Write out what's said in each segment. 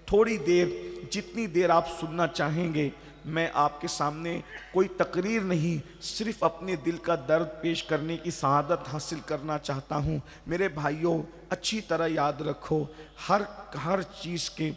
تھوڑی دیر، جتنی دیر آپ سننا چاہیں گے، میں آپ کے سامنے کوئی تقریر نہیں، صرف اپنے دل کا درد پیش کرنے کی سعادت حاصل کرنا چاہتا ہوں۔ میرے بھائیوں، اچھی طرح یاد رکھو، ہر چیز کے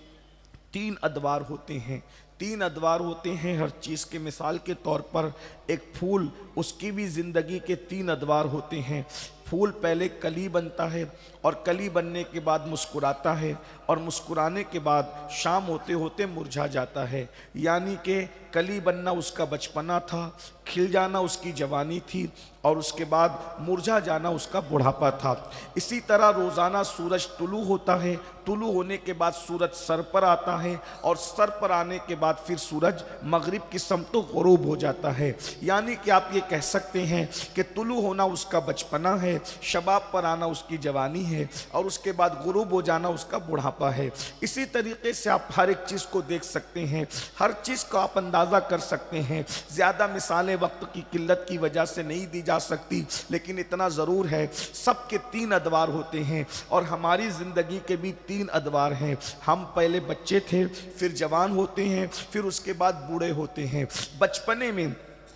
تین ادوار ہوتے ہیں، تین ادوار ہوتے ہیں ہر چیز کے۔ مثال کے طور پر ایک پھول، اس کی بھی زندگی کے تین ادوار ہوتے ہیں۔ پھول پہلے کلی بنتا ہے، اور کلی بننے کے بعد مسکراتا ہے، اور مسکرانے کے بعد شام ہوتے ہوتے مرجھا جاتا ہے۔ یعنی کہ کلی بننا اس کا بچپنا تھا، کھل جانا اس کی جوانی تھی، اور اس کے بعد مرجھا جانا اس کا بڑھاپا تھا۔ اسی طرح روزانہ سورج طلوع ہوتا ہے، طلوع ہونے کے بعد سورج سر پر آتا ہے، اور سر پر آنے کے بعد پھر سورج مغرب کی سمت غروب ہو جاتا ہے۔ یعنی کہ آپ یہ کہہ سکتے ہیں کہ طلوع ہونا اس کا بچپنا ہے، شباب پر آنا اس کی جوانی ہے، اور اس کے بعد غروب ہو جانا اس کا بڑھاپا ہے۔ اسی طریقے سے آپ ہر ایک چیز کو دیکھ سکتے ہیں، ہر چیز کو آپ اندازہ کر سکتے ہیں۔ زیادہ مثالیں وقت کی قلت کی وجہ سے نہیں دی جا سکتی، لیکن اتنا ضرور ہے، سب کے تین ادوار ہوتے ہیں، اور ہماری زندگی کے بھی تین ادوار ہیں۔ ہم پہلے بچے تھے، پھر جوان ہوتے ہیں، پھر اس کے بعد بوڑھے ہوتے ہیں۔ بچپنے میں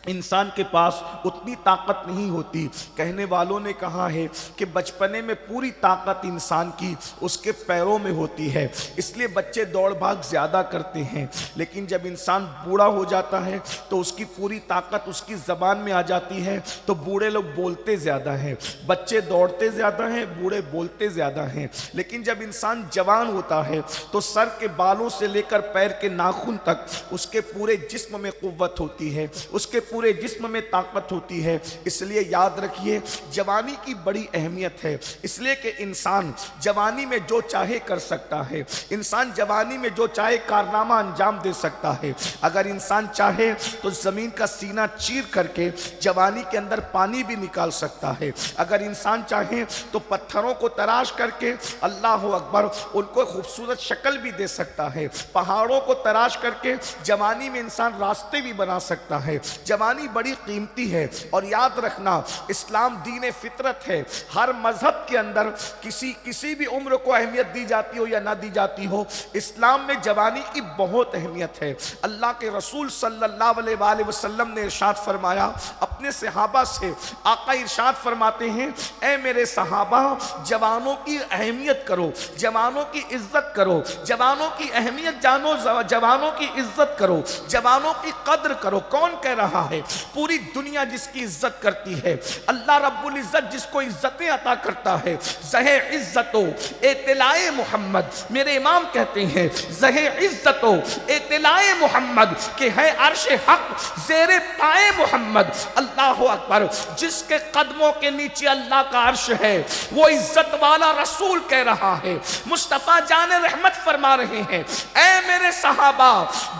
انسان کے پاس اتنی طاقت نہیں ہوتی۔ کہنے والوں نے کہا ہے کہ بچپنے میں پوری طاقت انسان کی اس کے پیروں میں ہوتی ہے، اس لیے بچے دوڑ بھاگ زیادہ کرتے ہیں، لیکن جب انسان بوڑھا ہو جاتا ہے تو اس کی پوری طاقت اس کی زبان میں آ جاتی ہے، تو بوڑھے لوگ بولتے زیادہ ہیں، بچے دوڑتے زیادہ ہیں، بوڑھے بولتے زیادہ ہیں۔ لیکن جب انسان جوان ہوتا ہے تو سر کے بالوں سے لے کر پیر کے ناخن تک اس کے پورے جسم میں قوت ہوتی ہے، اس کے پورے جسم میں طاقت ہوتی ہے۔ اس لیے یاد رکھیے، جوانی کی بڑی اہمیت ہے، اس لیے کہ انسان جوانی میں جو چاہے کر سکتا ہے، انسان جوانی میں جو چاہے کارنامہ انجام دے سکتا ہے۔ اگر انسان چاہے تو زمین کا سینہ چیر کر کے جوانی کے اندر پانی بھی نکال سکتا ہے، اگر انسان چاہے تو پتھروں کو تراش کر کے اللہ اکبر ان کو خوبصورت شکل بھی دے سکتا ہے، پہاڑوں کو تراش کر کے جوانی میں انسان راستے بھی بنا سکتا ہے۔ جوانی بڑی قیمتی ہے، اور یاد رکھنا اسلام دین فطرت ہے، ہر مذہب کے اندر کسی بھی عمر کو اہمیت دی جاتی ہو یا نہ دی جاتی ہو، اسلام میں جوانی کی بہت اہمیت ہے۔ اللہ کے رسول صلی اللہ علیہ وآلہ وسلم نے ارشاد فرمایا اپنے صحابہ سے، آقا ارشاد فرماتے ہیں اے میرے صحابہ، جوانوں کی اہمیت کرو، جوانوں کی عزت کرو، جوانوں کی اہمیت جانو، جوانوں کی عزت کرو، جوانوں کی قدر کرو۔ کون کہہ رہا ہے؟ پوری دنیا جس کی عزت کرتی ہے، اللہ رب العزت جس کو عزتیں عطا کرتا ہے۔ زہ عزت و اطلاع محمد، میرے امام کہتے ہیں زہ عزت و اطلاع محمد کہ ہے عرش حق زیر پائے محمد۔ اللہ اکبر، جس کے قدموں کے نیچے اللہ کا عرش ہے وہ عزت والا رسول کہہ رہا ہے۔ مصطفیٰ جان رحمت فرما رہے ہیں اے میرے صحابہ،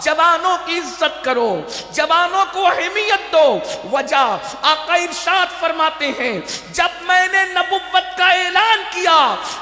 جوانوں کی عزت کرو، جوانوں کو اہمیت دو۔ وجہ آقا ارشاد فرماتے ہیں جب میں نے نبوت کا اعلان کیا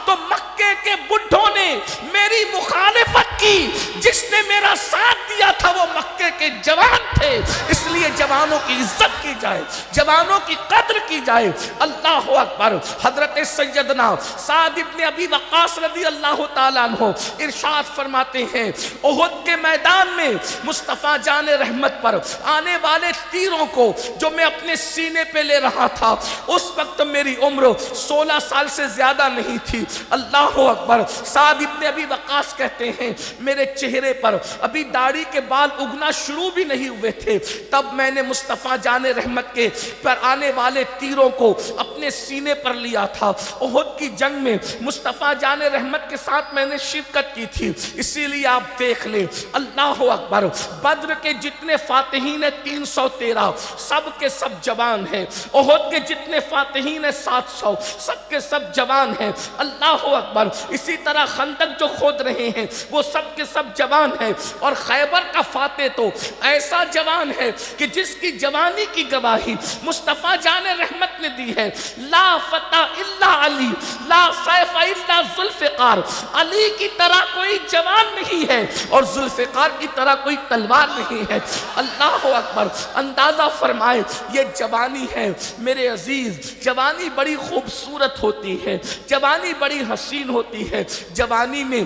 تو مکے کے بڈھوں نے میری مخالفت کی، جس نے میرا ساتھ دیا تھا وہ مکے کے جوان تھے۔ اس لیے جوانوں کی عزت کی جائے، جوانوں کی قدر کی جائے۔ اللہ اکبر۔ حضرت سیدنا سعد ابن ابی وقاص رضی اللہ تعالیٰ عنہ ارشاد فرماتے ہیں احد کے میدان میں مصطفیٰ جان رحمت پر آنے والے تیروں کو جو میں اپنے سینے پہ لے رہا تھا، اس وقت میری عمر 16 سال سے زیادہ نہیں تھی۔ اللہ اکبر۔ سعد ابن ابی وقاص کہتے ہیں میرے چہرے پر ابھی داڑھی کے بال اگنا شروع بھی نہیں ہوئے تھے، تب میں نے مصطفیٰ جان رحمت کے پر آنے والے تیروں کو اپنے سینے پر لیا تھا۔ احد کی جنگ میں مصطفیٰ جان رحمت کے ساتھ میں نے شرکت کی تھی، اسی لیے آپ دیکھ لیں۔ اللہ اکبر۔ بدر کے جتنے فاتحین 313 سب کے سب جوان ہیں، احد کے جتنے فاتحین 700 سب کے سب جوان ہیں۔ اللہ اکبر۔ اسی طرح خندق جو کھود رہے ہیں وہ سب کے سب جوان ہیں، اور خیبر کا فاتح تو ایسا جوان ہے کہ جس کی جوانی کی گواہی مصطفیٰ جان رحمت نے دی ہے۔ لا فتح الا علی، لا سیف الا ذوالفقار۔ علی کی طرح کوئی جوان نہیں ہے اور ذوالفقار کی طرح کوئی تلوار نہیں ہے۔ اللہ اکبر۔ اندازہ فرمائے یہ جوانی ہے میرے عزیز، جوانی بڑی خوبصورت ہوتی ہے، جوانی بڑی حسین ہوتی ہے۔ جوانی میں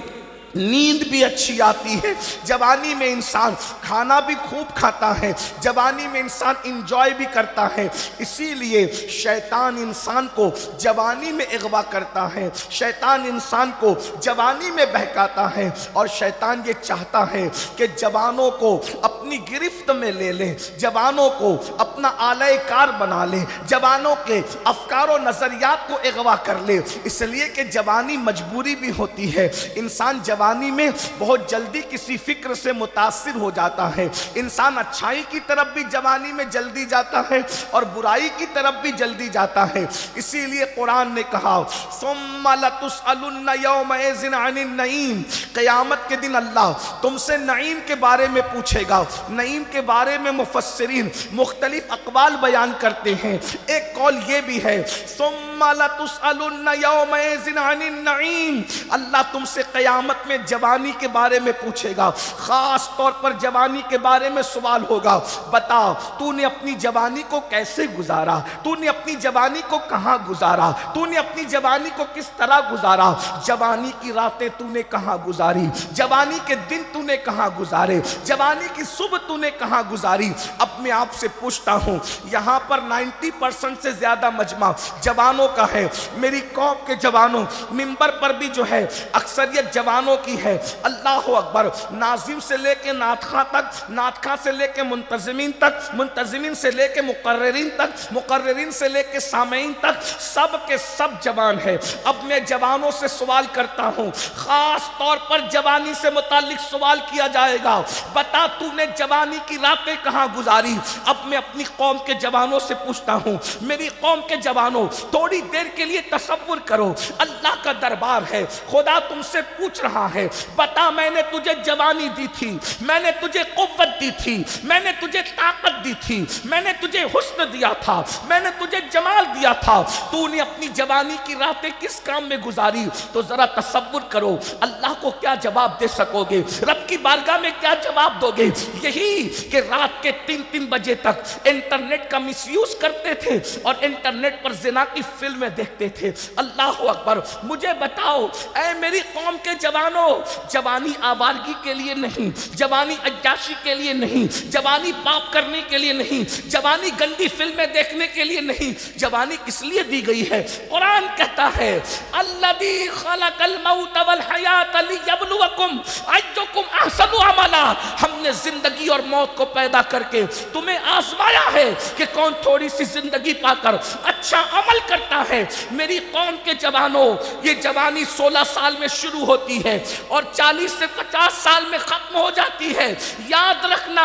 نیند بھی اچھی آتی ہے، جوانی میں انسان کھانا بھی خوب کھاتا ہے، جوانی میں انسان انجوائے بھی کرتا ہے۔ اسی لیے شیطان انسان کو جوانی میں اغوا کرتا ہے، شیطان انسان کو جوانی میں بہکاتا ہے، اور شیطان یہ چاہتا ہے کہ جوانوں کو اپنی گرفت میں لے لے، جوانوں کو اپنا آلہ کار بنا لے، جوانوں کے افکار و نظریات کو اغوا کر لے، اس لیے کہ جوانی مجبوری بھی ہوتی ہے۔ انسان جوانی میں بہت جلدی کسی فکر سے متاثر ہو جاتا ہے، انسان اچھائی کی طرف بھی جوانی میں جلدی جاتا ہے اور برائی کی طرف بھی جلدی جاتا ہے۔ اسی لیے قرآن نے کہا ثم لتسألن یومئذ عن النعیم، قیامت کے دن اللہ تم سے نعیم کے بارے میں پوچھے گا۔ نعیم کے بارے میں مفسرین مختلف اقوال بیان کرتے ہیں، ایک قول یہ بھی ہے ثم لتسألن یومئذ عن النعیم، اللہ تم سے قیامت میں جوانی کے بارے میں پوچھے گا، خاص طور پر جوانی کے بارے میں سوال ہوگا، بتا تو نے اپنی جوانی کو کیسے گزارا، تو نے اپنی جوانی کو کہاں گزارا، تو نے اپنی جوانی کو کس طرح گزارا، جوانی کی راتیں تو نے کہاں گزاری، جوانی کے دن تو نے کہاں گزارے، جوانی کی صبح تو نے کہاں گزاری۔ اب میں آپ سے پوچھتا ہوں، یہاں پر 90% سے زیادہ مجمع جوانوں کا ہے، میری قوم کے جوانوں، منبر پر بھی جو ہے اکثریت جوانوں کی ہے، اللہ اکبر، ناظم سے لے کے ناطخواں تک، ناطخواں سے لے کے منتظمین تک، منتظمین سے لے کے مقررین تک، مقررین سے لے کے سامعین تک، سب کے سب جوان ہے۔ اب میں جوانوں سے سوال کرتا ہوں، خاص طور پر جوانی سے متعلق سوال کیا جائے گا، بتا تو نے جوانی کی راتیں کہاں گزاری۔ اب میں اپنی قوم کے جوانوں سے پوچھتا ہوں، میری قوم کے جوانوں، تھوڑی دیر کے لیے تصور کرو، اللہ کا دربار ہے، خدا تم سے پوچھ رہا ہے، بتا میں نے تجھے جوانی دی تھی، میں نے تجھے قوت دی تھی، میں نے تجھے طاقت دی تھی، میں نے تجھے حسن دیا تھا، میں نے تجھے جمال دیا تھا، تو نے اپنی جوانی کی راتیں کس کام میں گزاری؟ تو ذرا تصور کرو اللہ کو کیا جواب دے سکو گے، رب کی بارگاہ میں کیا جواب دو گے؟ یہی کہ رات کے 3 بجے تک انٹرنیٹ کا مس یوز کرتے تھے اور انٹرنیٹ پر زنا کی فلمیں دیکھتے تھے۔ اللہ اکبر، مجھے بتاؤ اے میری قوم کے جوانوں، جوانی آوارگی کے لیے نہیں، جوانی عیاشی کے لیے نہیں، جوانی پاپ کرنے کے لیے نہیں، جوانی گندی فلمیں دیکھنے کے لیے نہیں، جوانی کس لیے دی گئی ہے؟ قرآن کہتا ہے الذی خلق الموت والحیات لیبلوکم ایکم احسن عملا، ہم نے زندگی اور موت کو پیدا کر کے تمہیں آزمایا ہے کہ کون تھوڑی سی زندگی پا کر اچھا عمل کرتا ہے۔ میری قوم کے جوانوں، یہ جوانی 16 سال میں شروع ہوتی ہے اور 40 سے 50 سال میں ختم ہو جاتی ہے۔ یاد رکھنا،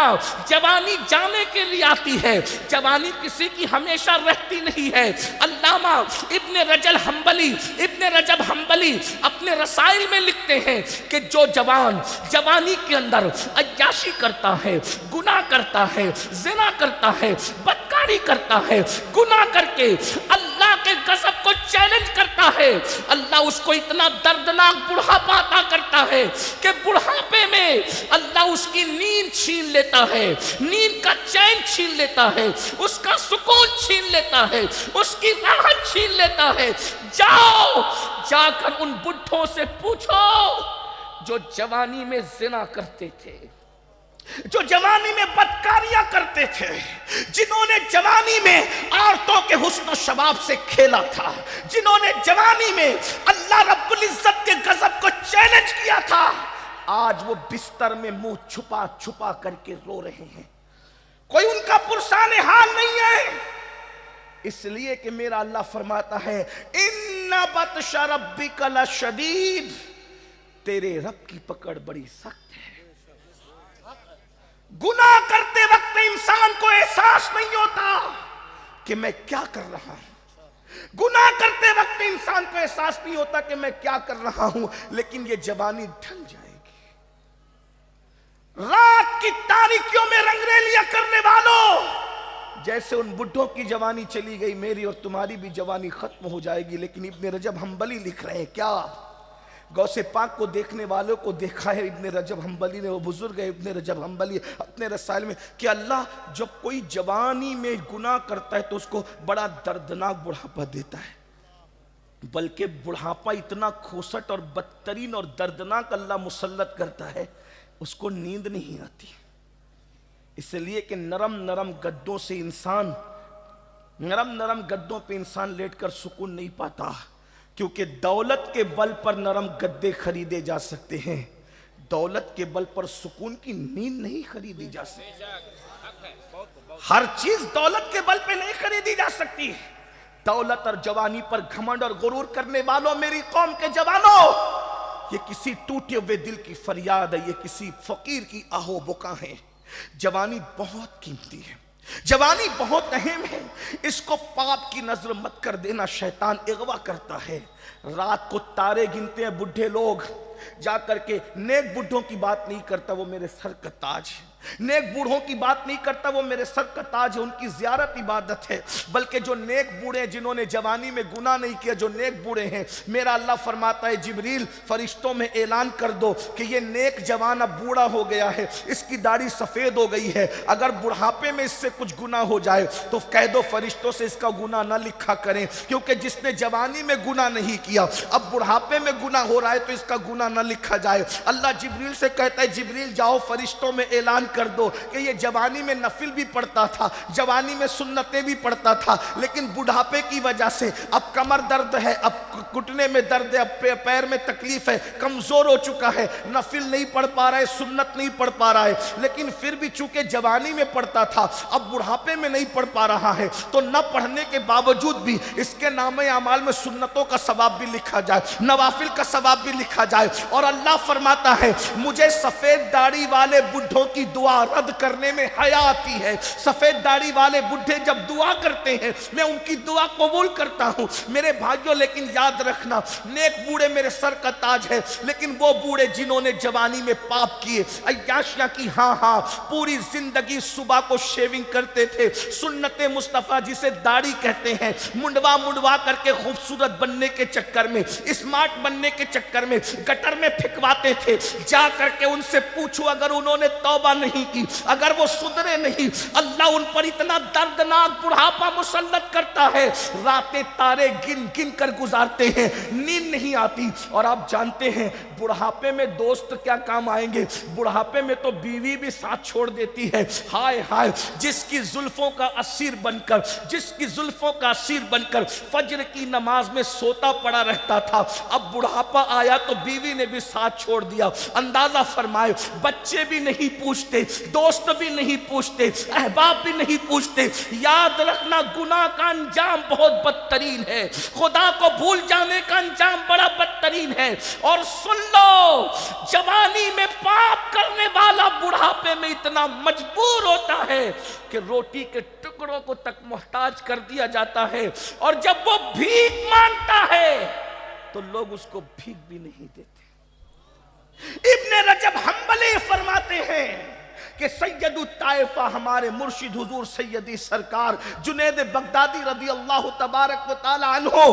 جوانی جانے کے لیے آتی ہے، جوانی کسی کی ہمیشہ رہتی نہیں ہے۔ علامہ ابن رجب حنبلی اپنے رسائل میں لکھتے ہیں کہ جو جوان جوانی کے اندر عیاشی کرتا ہے، گناہ کرتا ہے، زنا کرتا ہے، بدکاری کرتا ہے، گناہ کر کے اللہ کے غضب کو چیلنج کرتا ہے، اللہ اس کو اتنا دردناک بڑھاپا عطا کرتا ہے کہ بڑھاپے میں اللہ اس کی نیند چھین لیتا ہے، نیند کا چین چھین لیتا ہے، اس کا سکون چھین لیتا ہے، اس کی راحت چھین لیتا ہے۔ جاؤ جا کر ان بڈھوں سے پوچھو جو جوانی میں زنا کرتے تھے، جو جوانی میں بدکاریاں کرتے تھے، جنہوں نے جوانی میں عورتوں کے حسن و شباب سے کھیلا تھا، جنہوں نے جوانی میں اللہ رب العزت کے غضب کو چیلنج کیا تھا، آج وہ بستر میں منہ چھپا چھپا کر کے رو رہے ہیں، کوئی ان کا پرسان حال نہیں ہے۔ اس لیے کہ میرا اللہ فرماتا ہے ان بطش ربک لشدید، تیرے رب کی پکڑ بڑی سخت ہے۔ گناہ کرتے وقت انسان کو احساس نہیں ہوتا کہ میں کیا کر رہا ہوں، گناہ کرتے وقت انسان کو احساس نہیں ہوتا کہ میں کیا کر رہا ہوں، لیکن یہ جوانی ڈھل جائے گی۔ رات کی تاریکیوں میں رنگریلیاں کرنے والوں، جیسے ان بڈھوں کی جوانی چلی گئی، میری اور تمہاری بھی جوانی ختم ہو جائے گی۔ لیکن ابن رجب حنبلی لکھ رہے ہیں کیا؟ غوث پاک کو دیکھنے والوں کو دیکھا ہے ابن رجب حنبلی نے، وہ بزرگ ہے ابن رجب حنبلی اپنے رسائل میں، کہ اللہ جب کوئی جوانی میں گناہ کرتا ہے تو اس کو بڑا دردناک بڑھاپا دیتا ہے۔ بلکہ بڑھاپا اتنا کھوسٹ اور بدترین اور دردناک اللہ مسلط کرتا ہے، اس کو نیند نہیں آتی، اس لیے کہ نرم نرم گدوں سے انسان نرم نرم گدوں پہ انسان لیٹ کر سکون نہیں پاتا، کیونکہ دولت کے بل پر نرم گدے خریدے جا سکتے ہیں، دولت کے بل پر سکون کی نیند نہیں خریدی جا سکتی۔ ہر چیز دولت کے بل پہ نہیں خریدی جا سکتی۔ دولت اور جوانی پر گھمنڈ اور غرور کرنے والوں، میری قوم کے جوانوں، یہ کسی ٹوٹے ہوئے دل کی فریاد ہے، یہ کسی فقیر کی آہو بکا ہے۔ جوانی بہت قیمتی ہے، جوانی بہت اہم ہے، اس کو پاپ کی نظر مت کر دینا، شیطان اغوا کرتا ہے۔ رات کو تارے گنتے ہیں بڈھے لوگ، جا کر کے نیک بڈھوں کی بات نہیں کرتا، وہ میرے سر کا تاج ہے، نیک بوڑھوں کی بات نہیں کرتا، وہ میرے سر کا تاج ہے، ان کی زیارت عبادت ہے۔ بلکہ جو نیک بوڑھے جنہوں نے جوانی میں گناہ نہیں کیا، جو نیک بوڑھے ہیں، میرا اللہ فرماتا ہے جبریل فرشتوں میں اعلان کر دو کہ یہ نیک جوان اب بوڑھا ہو گیا ہے، اس کی داڑھی سفید ہو گئی ہے، اگر بڑھاپے میں اس سے کچھ گناہ ہو جائے تو کہہ دو فرشتوں سے اس کا گناہ نہ لکھا کریں، کیونکہ جس نے جوانی میں گناہ نہیں کیا اب بڑھاپے میں گناہ ہو رہا ہے تو اس کا گناہ نہ لکھا جائے۔ اللہ جبریل سے کہتا ہے جبریل جاؤ فرشتوں میں اعلان کر دو کہ یہ جوانی میں نفل بھی پڑھتا تھا، جوانی میں سنتیں بھی پڑھتا تھا، لیکن بڑھاپے کی وجہ سے اب کمر درد ہے، اب گھٹنے میں درد ہے، اب پیر میں تکلیف ہے، کمزور ہو چکا ہے، نفل نہیں پڑھ پا رہا ہے، سنت نہیں پڑھ پا رہا ہے، لیکن پھر بھی چونکہ جوانی میں پڑھتا تھا اب بڑھاپے میں نہیں پڑھ پا رہا ہے، تو نہ پڑھنے کے باوجود بھی اس کے نام اعمال میں سنتوں کا ثواب بھی لکھا جائے، نوافل کا ثواب بھی لکھا جائے۔ اور اللہ فرماتا ہے مجھے سفید داڑھی والے بڈھوں کی دعا رد کرنے میں حیا آتی ہے، سفید داڑھی والے بڈھے جب دعا کرتے ہیں میں ان کی دعا قبول کرتا ہوں۔ میرے بھائیوں لیکن یاد رکھنا، نیک بوڑھے میرے سر کا تاج ہے، لیکن وہ بوڑھے جنہوں نے جوانی میں پاپ کیے، عیاشیاں کی، ہاں پوری زندگی صبح کو شیونگ کرتے تھے، سنت مصطفیٰ جسے داڑھی کہتے ہیں، منڈوا کر کے خوبصورت بننے کے چکر میں، اسمارٹ بننے کے چکر میں گٹر میں پھکواتے تھے۔ جا کر کے ان سے پوچھو اگر انہوں نے توبہ نہیں کی، اگر وہ سدھرے نہیں، اللہ ان پر اتنا دردناک بڑھاپا مسلط کرتا ہے، راتیں تارے گن گن کر گزارتے ہیں، نیند نہیں آتی۔ اور آپ جانتے ہیں بڑھاپے میں دوست کیا کام آئیں گے، بڑھاپے میں تو بیوی بھی ساتھ چھوڑ دیتی ہے۔ ہائے ہائے، جس کی زلفوں کا اسیر بن کر، جس کی زلفوں کا اسیر بن کر فجر کی نماز میں سوتا پڑا رہتا تھا، اب بڑھاپا آیا تو بیوی نے بھی ساتھ چھوڑ دیا۔ اندازہ فرمائے، بچے بھی نہیں پوچھتے، دوست بھی نہیں پوچھتے، احباب بھی نہیں پوچھتے۔ یاد رکھنا گناہ کا انجام بہت بدترین ہے، خدا کو بھول جانے کا انجام بڑا بدترین ہے۔ اور سن لو، جوانی میں پاپ کرنے والا بڑھاپے میں اتنا مجبور ہوتا ہے کہ روٹی کے ٹکڑوں کو تک محتاج کر دیا جاتا ہے، اور جب وہ بھیک مانگتا ہے تو لوگ اس کو بھیک بھی نہیں دیتے۔ ابن رجب حنبلی فرماتے ہیں کہ سید الطائفہ ہمارے مرشد حضور سیدی سرکار جنید بغدادی رضی اللہ تبارک و تعالی عنہ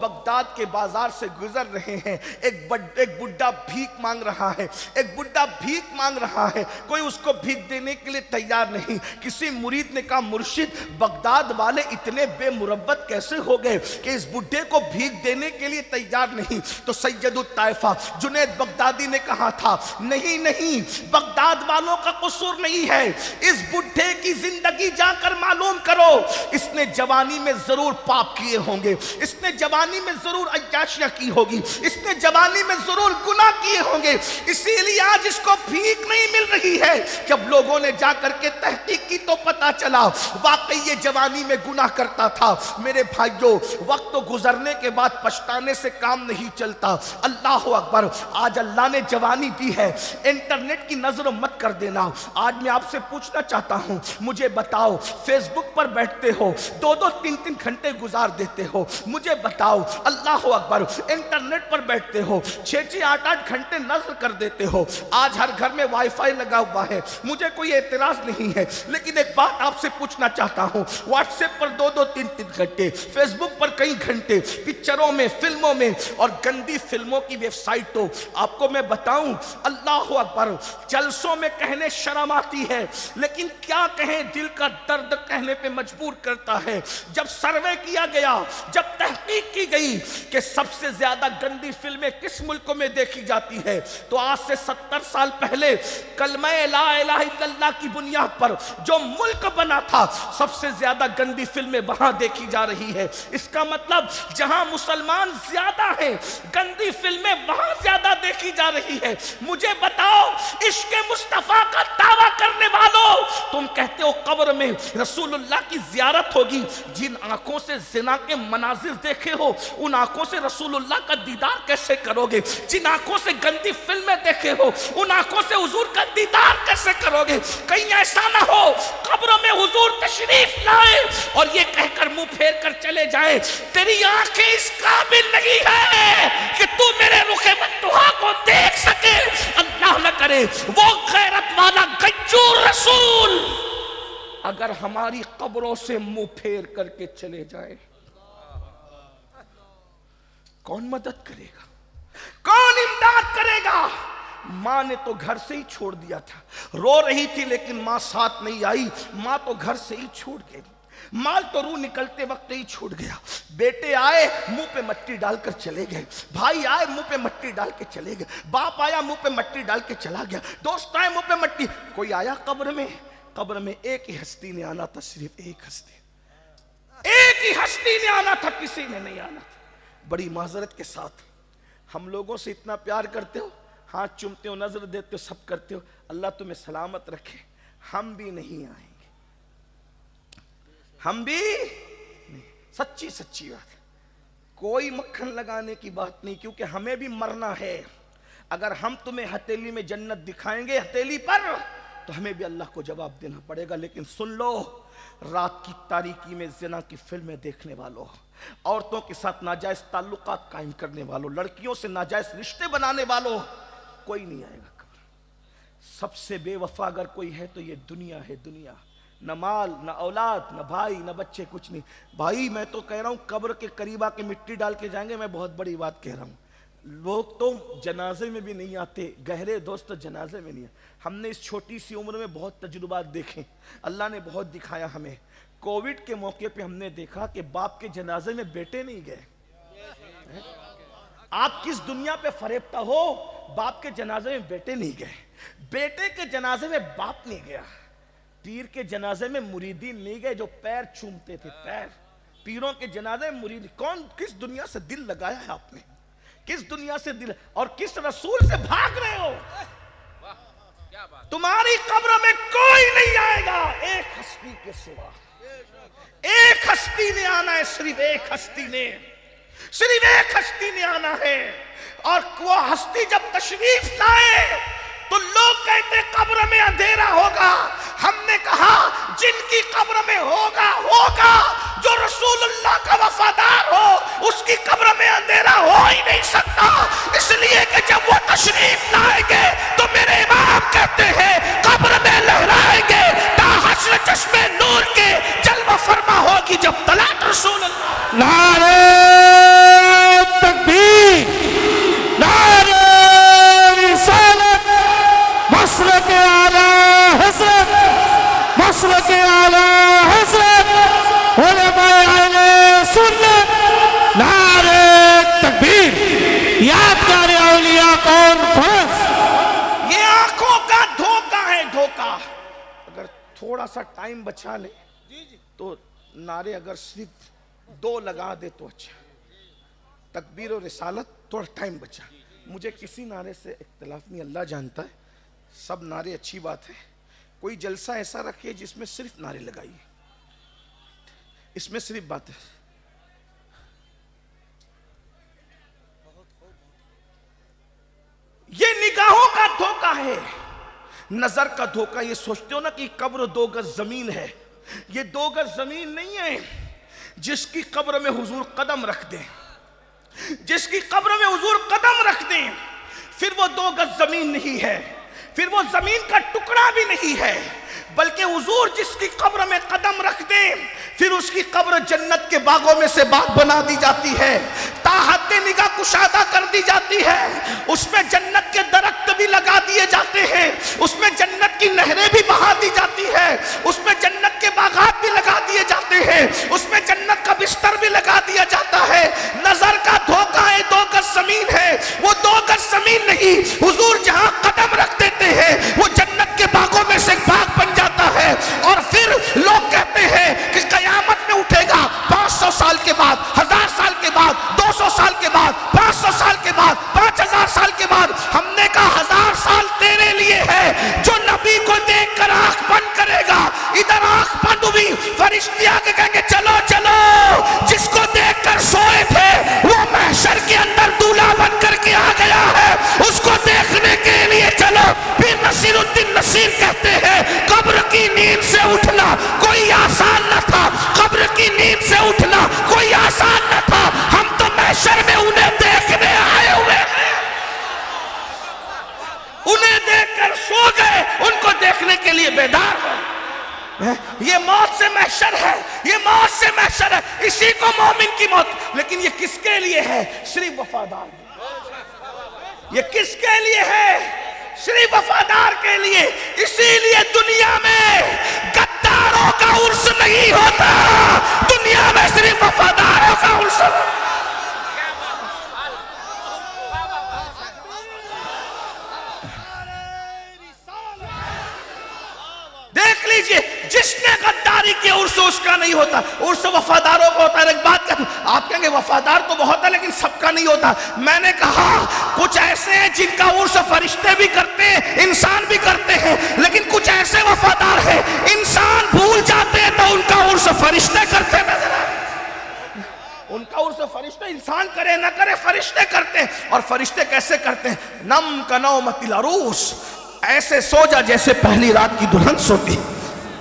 بغداد کے بازار سے گزر رہے ہیں، ایک بڈھا بھیک مانگ رہا ہے، ایک بڈھا بھیک مانگ رہا ہے، کوئی اس کو بھیک دینے کے لیے تیار نہیں۔ کسی مرید نے کہا مرشد بغداد والے اتنے بے مروت کیسے ہو گئے کہ اس بڈھے کو بھیک دینے کے لیے تیار نہیں؟ تو سید الطائفہ جنید بغدادی نے کہا تھا نہیں، بغداد والوں کا قصور نہیں ہے، اس بڈھے کی زندگی جا کر معلوم کرو، اس نے جوانی میں ضرور پاپ کیے ہوں گے، اس نے جوانی میں ضرور عیاشیاں کی ہوگی، اس نے جوانی میں ضرور گناہ کیے ہوں گے، اسی لیے آج اس کو بھیک نہیں مل رہی ہے۔ جب لوگوں نے جا کر کے تحقیق کی تو پتا چلا واقعی یہ جوانی میں گناہ کرتا تھا۔ میرے بھائیوں، وقت گزرنے کے بعد پچھتانے سے کام نہیں چلتا۔ اللہ اکبر، آج اللہ نے جوانی دی ہے، انٹرنیٹ کی نظر مت کر دینا۔ آج میں آپ سے پوچھنا چاہتا ہوں، مجھے بتاؤ، فیس بک پر بیٹھتے ہو، 2-3 گھنٹے گزار دیتے ہو، مجھے بتاؤ، اللہ اکبر، انٹرنیٹ پر بیٹھتے ہو، 6-8 گھنٹے نظر کر دیتے ہو۔ آج ہر گھر میں وائی فائی لگا ہوا ہے، مجھے کوئی اعتراض نہیں ہے، لیکن لیکن ایک بات آپ سے پوچھنا چاہتا ہوں، واٹس ایپ پر 2-3 گھنٹے، فیس بک پر کئی گھنٹے، پکچروں میں، فلموں میں اور گندی فلموں کی ویب سائٹوں، آپ کو میں بتاؤں اللہ اکبر، جلسوں میں کہنے شرم آتی ہے لیکن کیا کہیں، دل کا درد کہنے پہ مجبور کرتا ہے۔ جب سروے کیا گیا، جب تحقیق کی گئی کہ سب سے زیادہ گندی فلمیں کس ملکوں میں دیکھی جاتی ہے، تو آج سے 70 سال پہلے کلمہ لا الہ الا اللہ کی بنیاد پر جو ملک بنا تھا، سب سے زیادہ گندی فلمیں وہاں دیکھی جا رہی ہے۔ اس کا مطلب جہاں مسلمان زیادہ ہیں، گندی فلمیں وہاں زیادہ دیکھی جا رہی ہے۔ مجھے بتاؤ، عشق مصطفیٰ کا دعویٰ کرنے والوں، تم کہتے ہو قبر میں رسول اللہ کی زیارت ہوگی، جن آنکھوں سے زنا کے مناظر دیکھے ہو، ان آنکھوں سے رسول اللہ کا دیدار کیسے کرو گے؟ جن آنکھوں سے گندی فلمیں دیکھے ہو، ان آنکھوں سے حضور کا دیدار کیسے کرو گے؟ کہیں ایسا نہ ہو قبر میں حضور تشریف لائے اور یہ کہہ کر منہ پھیر کر چلے جائیں تیری آنکھیں اس قابل نہیں ہے کہ تو میرے رخ مدحا کو دیکھ سکے۔ اللہ نہ کرے وہ غیرت والا گنجور رسول اگر ہماری قبروں سے منہ پھیر کر کے چلے جائے، کون مدد کرے گا؟ کون امداد کرے گا؟ ماں نے تو گھر سے ہی چھوڑ دیا تھا، رو رہی تھی لیکن ماں ساتھ نہیں آئی، ماں تو گھر سے ہی چھوڑ گئی، مال تو روح نکلتے وقت ہی چھوٹ گیا، بیٹے آئے منہ پہ مٹی ڈال کر چلے گئے، بھائی آئے منہ پہ مٹی ڈال کے چلے گئے، باپ آیا منہ پہ مٹی ڈال کے چلا گیا، دوست آئے منہ پہ مٹی۔ کوئی آیا قبر میں؟ قبر میں ایک ہی ہستی نے آنا تھا، صرف ایک ہستی، ایک ہی ہستی نے آنا تھا، کسی نے نہیں آنا تھا۔ بڑی معذرت کے ساتھ ہم لوگوں سے اتنا پیار کرتے ہو، ہاتھ چومتے ہو، نظر دیتے ہو، سب کرتے ہو، اللہ تمہیں سلامت رکھے، ہم بھی نہیں آئیں گے، ہم بھی نہیں۔ سچی سچی بات، کوئی مکھن لگانے کی بات نہیں، کیونکہ ہمیں بھی مرنا ہے۔ اگر ہم تمہیں ہتھیلی میں جنت دکھائیں گے ہتھیلی پر، تو ہمیں بھی اللہ کو جواب دینا پڑے گا۔ لیکن سن لو، رات کی تاریکی میں زنا کی فلمیں دیکھنے والوں، عورتوں کے ساتھ ناجائز تعلقات قائم کرنے والوں، لڑکیوں سے ناجائز رشتے بنانے والوں، کوئی نہیں آئے گا قبر۔ سب سے بے وفا اگر کوئی ہے تو یہ دنیا ہے، دنیا، نہ مال، نہ اولاد، نہ بھائی، نہ بچے، کچھ نہیں۔ بھائی میں تو کہہ رہا ہوں قبر کے قریب آ کے مٹی ڈال کے جائیں گے، میں بہت بڑی بات کہہ رہا ہوں۔ لوگ تو جنازے میں بھی نہیں آتے، گہرے دوست جنازے میں نہیں آتے۔ ہم نے اس چھوٹی سی عمر میں بہت تجربات دیکھے، اللہ نے بہت دکھایا ہمیں۔ کووڈ کے موقع پہ ہم نے دیکھا کہ باپ کے جنازے میں بیٹے نہیں گئے۔ آپ کس دنیا پہ فریبتا ہو، باپ کے جنازے میں بیٹے نہیں گئے، بیٹے کے جنازے میں باپ نہیں گیا، پیر کے جنازے میں مریدین نہیں گئے جو پیر چومتے تھے، پیر، پیروں کے جنازے میں مرید۔ کون، کس دنیا سے دل لگایا ہے آپ نے؟ کس دنیا سے دل، اور کس رسول سے بھاگ رہے ہو؟ تمہاری قبر میں کوئی نہیں آئے گا ایک ہستی کے سوا، ایک ہستی نے آنا ہے، صرف ایک ہستی نے، صرف ایک ہستی نے آنا ہے۔ اور وہ ہستی جب تشریف لائے تو لوگ کہتے قبر میں اندھیرا ہوگا، ہم نے کہا جن کی قبر میں ہوگا ہوگا، جو رسول اللہ کا وفادار ہو اس کی قبر میں اندھیرا ہو ہی نہیں سکتا، اس لیے کہ جب وہ تشریف لائیں گے تو میرے امام کہتے ہیں قبر میں لہرائیں گے تا حشر چشمے نور کے جلوہ فرما ہوگی جب طلعت رسول اللہ۔ نعرہ تکبیر، نعرہ رسالت، مسلک اعلی حضرت، مسلک اعلی حضرت، علماء اہل سنت، نعرہ تکبیر، یادگار اولیاء کانفرنس۔ یہ آنکھوں کا دھوکہ ہے، دھوکہ۔ اگر تھوڑا سا ٹائم بچا لے تو نعرے اگر صرف 2 لگا دے تو اچھا، تکبیر و رسالت، تھوڑا ٹائم بچا۔ مجھے کسی نعرے سے اختلاف نہیں، اللہ جانتا ہے، سب نعرے اچھی بات ہے۔ کوئی جلسہ ایسا رکھے جس میں صرف نعرے لگائیے، اس میں صرف بات ہے۔ یہ نگاہوں کا دھوکہ ہے، نظر کا دھوکہ۔ یہ سوچتے ہو نا کہ قبر 2 گز زمین ہے، یہ 2 گز زمین نہیں ہے۔ جس کی قبر میں حضور قدم رکھ دیں، جس کی قبر میں حضور قدم رکھ دیں، پھر وہ 2 گز زمین نہیں ہے، پھر وہ زمین کا ٹکڑا بھی نہیں ہے۔ بلکہ حضور جس کی قبر میں قدم رکھ دیں پھر اس کی قبر جنت کے باغوں میں سے باغ بنا دی جاتی ہے، تا حد نگاہ کشادہ کر دی جاتی ہے، اس میں جنت کے درخت بھی لگا دیے جاتے ہیں، اس میں جنت کی نہریں بھی بہا دی جاتی ہے، اس میں جنت کے باغات بھی لگا دیے جاتے ہیں، اس میں جنت کا بستر بھی لگا دیا جاتا ہے۔ نظر کا دھوکہ ہے 2 گز زمین ہے، وہ 2 گز زمین نہیں، حضور جہاں قدم رکھ دیتے ہیں وہ جنت کے باغوں میں سے ایک باغ بن جاتا ہے۔ اور پھر لوگ کہتے ہیں کہ قیامت میں اٹھے گا 500 سال کے بعد، 1000 سال کے بعد، 200 سال کے بعد، 500 سال کے بعد، 5000 سال کے بعد۔ ہم نے کہا 1000 سال تیرے لیے ہے، جو نبی کو دیکھ کر آنکھ بند کرے گا، ادھر آنکھ بند ہوئی، فرشتے آ کے کہیں گے چلو چلو، جس کو دیکھ کر سوئے تھے وہ محشر کے اندر دولہا بن کر کے آ گیا ہے، اس کو دیکھنے کے لیے چلو۔ پھر نصیر الدین نصیر کہتے ہیں قبر کی نیند سے اٹھنا کوئی آسان نہ تھا، قبر کی نیند سے اٹھنا کوئی آسان نہ تھا، ہم تو محشر میں انہیں دیکھنے آئے ہوئے ہیں، انہیں دیکھ کر سو گئے، ان کو دیکھنے کے لیے بیدار ہو۔ یہ موت سے محشر ہے، یہ موت سے محشر ہے، اسی کو مومن کی موت۔ لیکن یہ کس کے لیے ہے؟ صرف وفادار۔ یہ کس کے لیے ہے؟ صرف وفادار کے لیے۔ اسی لیے دنیا میں غداروں کا عرس نہیں ہوتا، دنیا میں صرف وفاداروں کا عرس ہوتا۔ دیکھ لیجئے جس نے غداری کی عرس اس کا نہیں ہوتا، عرس وفاداروں کا ہوتا ہے۔ ایک بات کہتا ہوں، آپ کہیں گے وفادار تو بہت ہے لیکن سب کا نہیں ہوتا۔ میں نے کہا کچھ ایسے ہیں جن کا عرس فرشتے بھی کرتے ہیں، انسان بھی کرتے ہیں، لیکن کچھ ایسے وفادار ہیں انسان بھول جاتے ہیں تو ان کا عرس فرشتے کرتے نظر آتے ہیں۔ ان کا عرس فرشتے، انسان کرے نہ کرے فرشتے کرتے ہیں۔ اور فرشتے کیسے کرتے ہیں؟ نم کنومت العروس، ایسے سو جا جیسے پہلی رات کی دلہن سوتی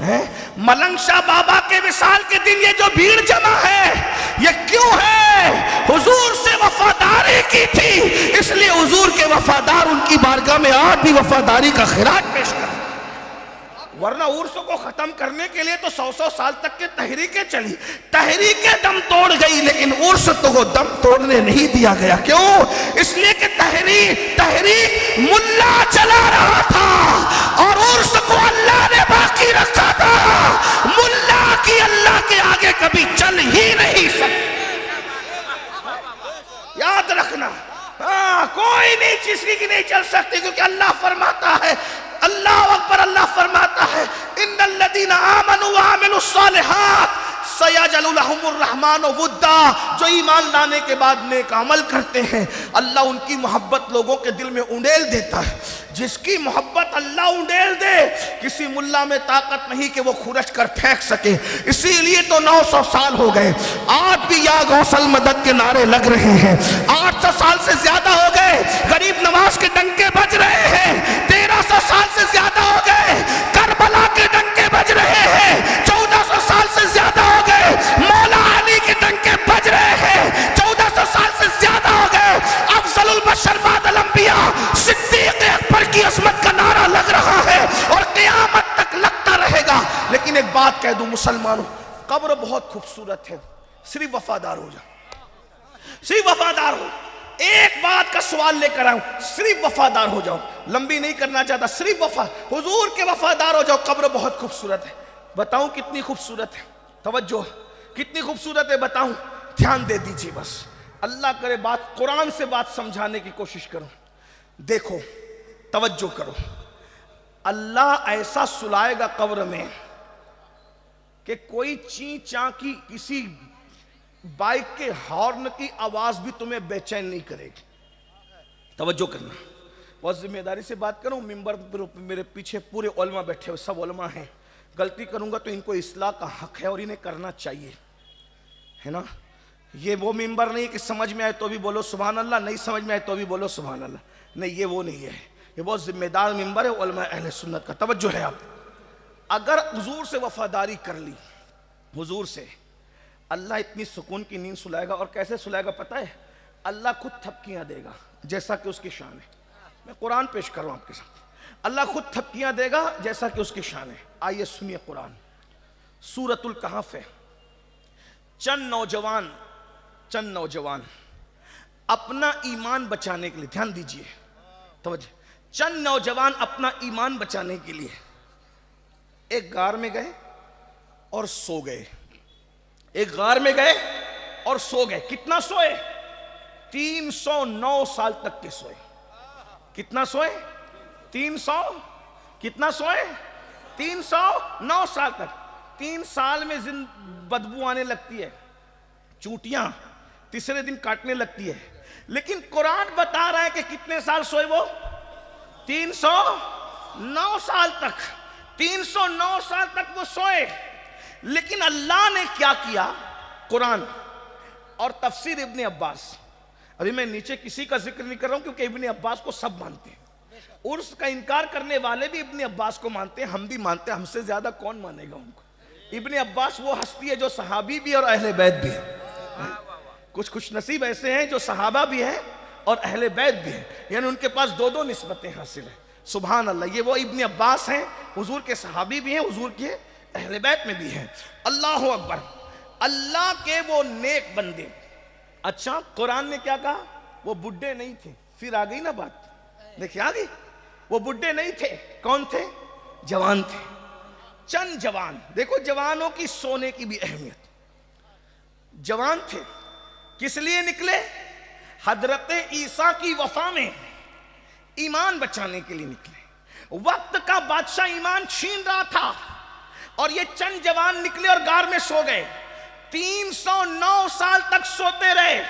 ہے۔ ملنگ شاہ بابا کے وصال کے دن یہ جو بھیڑ جمع ہے یہ کیوں ہے؟ حضور سے وفاداری کی تھی، اس لیے حضور کے وفادار ان کی بارگاہ میں آج بھی وفاداری کا خراج پیش کر۔ ورنہ عرس کو ختم کرنے کے لیے تو 100 سال تک کے تحریکیں چلی، تحریکیں دم توڑ گئی، لیکن عرس تو وہ دم توڑنے نہیں دیا گیا۔ کیوں؟ اس لیے کہ تحریک ملا چلا رہا تھا اور عرس کو اللہ نے باقی رکھا تھا۔ ملا کی اللہ کے آگے کبھی چل ہی نہیں سکتی، یاد رکھنا۔ کوئی نہیں چیز کی نہیں چل سکتی، کیونکہ اللہ فرماتا ہے، اللہ اکبر، اللہ فرماتا ہے ان الذین آمنوا وعملوا الصالحات سیجعل لهم الرحمن ودا، جو ایمان لانے کے بعد نیک عمل کرتے ہیں اللہ ان کی محبت لوگوں کے دل میں انڈیل دیتا ہے۔ جس کی محبت اللہ انڈیل دے کسی ملا میں طاقت نہیں کہ وہ کھرچ کر پھینک سکے۔ اسی لیے تو 900 سال ہو گئے، آج بھی یا غوث المدد کے نعرے لگ رہے ہیں، 800 سال سے زیادہ ہو گئے غریب نواز کے ڈنکے بج رہے ہیں، 1300 سال سے زیادہ ہو گئے کربلا کے ڈنکے بج رہے ہیں، 1400 سال سے زیادہ ہو گئے مولا علی کے ڈنکے بج رہے ہیں، 1400 سال سے زیادہ ہو گئے افضل البشر بعد الانبیاء صدیق اکبر کی عظمت کا نعرہ لگ رہا ہے اور قیامت تک لگتا رہے گا۔ لیکن ایک بات کہہ دوں مسلمانوں، قبر بہت خوبصورت ہے، صرف وفادار ہو جاؤ، صرف وفادار ہو۔ ایک بات کا سوال لے کر آؤں، صرف وفادار ہو جاؤ، لمبی نہیں کرنا چاہتا، صرف حضور کے وفادار ہو جاؤ۔ قبر بہت خوبصورت ہے، بتاؤں کتنی خوبصورت ہے؟ توجہ، کتنی خوبصورت ہے بتاؤں؟ دھیان دے دیجیے، بس اللہ کرے بات قرآن سے بات سمجھانے کی کوشش کروں۔ دیکھو، توجہ کرو، اللہ ایسا سلائے گا قبر میں کہ کوئی چین چاں کی کسی بائک کے ہارن کی آواز بھی تمہیں بے چین نہیں کرے گی۔ توجہ کرنا، بہت ذمہ داری سے بات کروں، ممبر پر میرے پیچھے پورے علماء بیٹھے ہوئے، سب علماء ہیں، غلطی کروں گا تو ان کو اصلاح کا حق ہے اور انہیں کرنا چاہیے، ہے نا؟ یہ وہ ممبر نہیں کہ سمجھ میں آئے تو بھی بولو سبحان اللہ، نہیں سمجھ میں آئے تو بھی بولو سبحان اللہ، نہیں، یہ وہ نہیں ہے، یہ بہت ذمہ دار ممبر ہے علماء اہل سنت کا۔ توجہ ہے، آپ اگر حضور سے وفاداری کر لی، حضور سے، اللہ اتنی سکون کی نیند سلائے گا، اور کیسے سلائے گا پتہ ہے؟ اللہ خود تھپکیاں دے گا جیسا کہ اس کی شان ہے۔ میں قرآن پیش کر رہا ہوں آپ کے ساتھ، اللہ خود تھپکیاں دے گا جیسا کہ اس کی شان ہے. آئیے سنیے قرآن سورۃ الکہف ہے. چند نوجوان اپنا ایمان بچانے کے لیے، دھیان دیجئے توجہ، چند نوجوان اپنا ایمان بچانے کے لیے ایک غار میں گئے اور سو گئے. ایک غار میں گئے اور سو گئے. کتنا سوئے؟ 309 سال تک کے سوئے. کتنا سوئے؟ 300. کتنا سوئے؟ 309 سال تک. 3 سال میں بدبو آنے لگتی ہے، چونٹیاں تیسرے دن کاٹنے لگتی ہے. لیکن قرآن بتا رہا ہے کہ کتنے سال سوئے وہ؟ 309 سال تک. 309 سال تک وہ سوئے. لیکن اللہ نے کیا کیا؟ قرآن اور تفسیر ابن عباس. ابھی میں نیچے کسی کا ذکر نہیں کر رہا ہوں کیونکہ ابن عباس کو سب مانتے ہیں. عرس کا انکار کرنے والے بھی ابن عباس کو مانتے ہیں، ہم بھی مانتے ہیں. ہم سے زیادہ کون مانے گا ان کو؟ ابن عباس وہ ہستی ہے جو صحابی بھی اور اہل بیت بھی ہے. کچھ خوش نصیب ایسے ہیں جو صحابہ بھی ہیں اور اہل بیت بھی ہیں، یعنی ان کے پاس دو نسبتیں حاصل ہیں. سبحان اللہ. یہ وہ ابن عباس ہیں، حضور کے صحابی بھی ہیں، حضور کے اہل بیت میں بھی ہیں. اللہ اکبر. اللہ کے وہ نیک بندے. اچھا قرآن نے کیا کہا؟ وہ بڈھے نہیں تھے. پھر آ گئی نا بات، دیکھیں آ گئی. وہ بڈھے نہیں تھے. کون تھے؟ جوان تھے. چند جوان. دیکھو جوانوں کی سونے کی بھی اہمیت. جوان تھے. کس لیے نکلے؟ حضرت عیسیٰ کی وفا میں ایمان بچانے کے لیے نکلے. وقت کا بادشاہ ایمان چھین رہا تھا اور یہ چند جوان نکلے اور غار میں سو گئے. 309 سال تک سوتے رہے.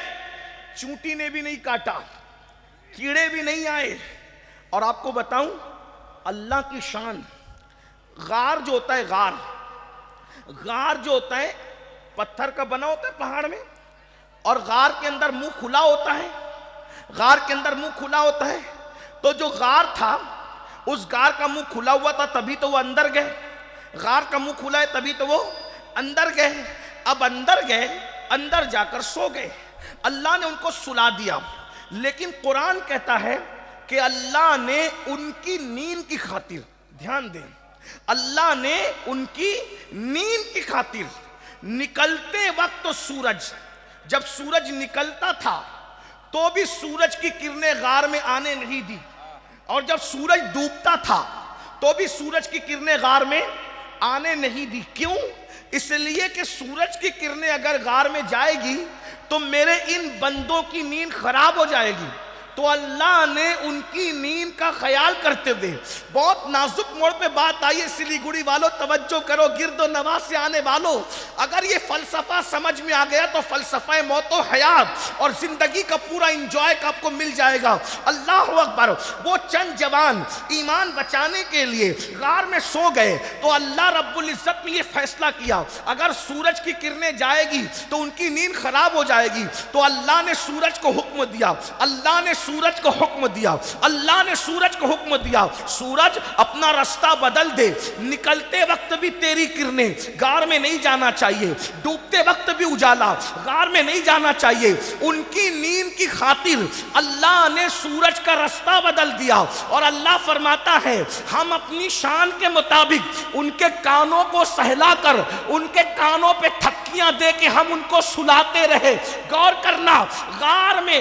چونٹی نے بھی نہیں کاٹا، کیڑے بھی نہیں آئے. اور آپ کو بتاؤں اللہ کی شان، غار جو ہوتا ہے، غار جو ہوتا ہے پتھر کا بنا ہوتا ہے پہاڑ میں، اور غار کے اندر منہ کھلا ہوتا ہے. غار کے اندر منہ کھلا ہوتا ہے. تو جو غار تھا اس غار کا منہ کھلا ہوا تھا تبھی تو وہ اندر گئے. غار کا منہ کھلا ہے تبھی تو وہ اندر گئے. اب اندر گئے، اندر جا کر سو گئے. اللہ نے ان کو سلا دیا. لیکن قرآن کہتا ہے کہ اللہ نے ان کی نیند کی خاطر، دھیان دیں، اللہ نے ان کی نیند کی خاطر نکلتے وقت تو سورج، جب سورج نکلتا تھا تو بھی سورج کی کرنیں غار میں آنے نہیں دی، اور جب سورج ڈوبتا تھا تو بھی سورج کی کرنیں غار میں آنے نہیں دی. کیوں؟ اس لیے کہ سورج کی کرنیں اگر غار میں جائے گی تو میرے ان بندوں کی نیند خراب ہو جائے گی. تو اللہ نے ان کی نیند کا خیال کرتے ہوئے، بہت نازک موڑ پہ بات آئی ہے سلیگوڑی والوں، توجہ کرو، گرد و نواح سے آنے والوں. اگر یہ فلسفہ سمجھ میں آ گیا تو فلسفہ موت و حیات اور زندگی کا پورا انجوائے کا آپ کو مل جائے گا. اللہ اکبر. وہ چند جوان ایمان بچانے کے لیے غار میں سو گئے تو اللہ رب العزت نے یہ فیصلہ کیا اگر سورج کی کرنیں جائے گی تو ان کی نیند خراب ہو جائے گی. تو اللہ نے سورج کو حکم دیا، اللہ نے سورج کو حکم دیا، اللہ نے سورج کو حکم دیا، سورج اپنا رستہ بدل دے. نکلتے وقت بھی تیری کرنیں غار میں نہیں جانا چاہیے، ڈوبتے وقت بھی اجالا غار میں نہیں جانا چاہیے. ان کی نیند کی خاطر اللہ نے سورج کا رستہ بدل دیا. اور اللہ فرماتا ہے ہم اپنی شان کے مطابق ان کے کانوں کو سہلا کر ان کے کانوں پہ تھپکیاں دے کے ہم ان کو سلاتے رہے. غور کرنا، غار میں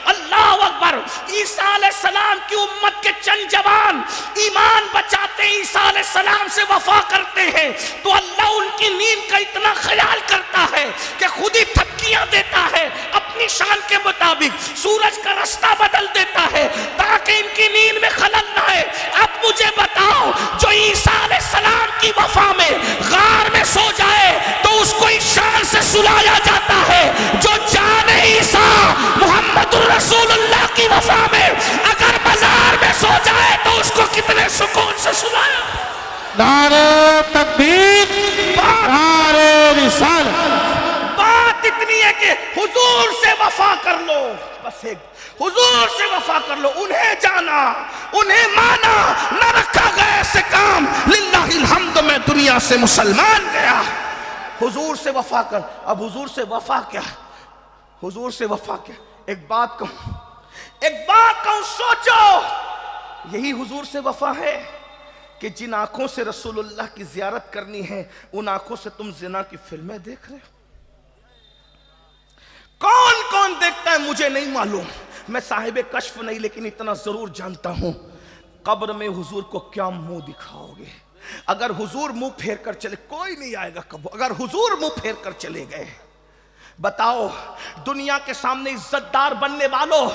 اللہ اکبر. عیسیٰ علیہ السلام کی امت کے چند جوان ایمان بچاتے ہیں، عیسیٰ علیہ السلام سے وفا کرتے ہیں تو اللہ ان کی نیند کا اتنا خیال کرتا ہے کہ خود ہی تھپکیاں دیتا ہے اپنی شان کے مطابق، سورج کا رستہ بدل دیتا ہے تاکہ ان کی نیند میں خلل نہ آئے. اب مجھے بتاؤ جو عیسیٰ علیہ السلام کی وفا میں غار میں سو جائے تو اس کو اس شان سے سلایا جاتا ہے. جو جان عیسیٰ محمد الرسول اللہ کی وفا میں اگر مزار میں سو جائے تو اس کو کتنے سکون سے سلایا. نعرہ تکبیر، نعرہ رسالت. بات اتنی ہے کہ حضور سے وفا کر لو، بس ایک حضور سے وفا کر لو. انہیں جانا، انہیں مانا، نہ رکھا گیا ایسے کام. للہ الحمد میں دنیا سے مسلمان گیا. حضور سے وفا کر. اب حضور سے وفا کیا؟ حضور سے وفا کیا؟ ایک بات کہوں، سوچو یہی حضور سے وفا ہے کہ جن آنکھوں سے رسول اللہ کی زیارت کرنی ہے ان آنکھوں سے تم زنا کی فلمیں دیکھ رہے ہو. کون کون دیکھتا ہے مجھے نہیں معلوم، میں صاحب کشف نہیں، لیکن اتنا ضرور جانتا ہوں قبر میں حضور کو کیا منہ دکھاؤ گے. اگر حضور منہ پھیر کر چلے، کوئی نہیں آئے گا قبر، اگر حضور منہ پھیر کر چلے گئے، بتاؤ دنیا کے سامنے عزت دار بننے والوں،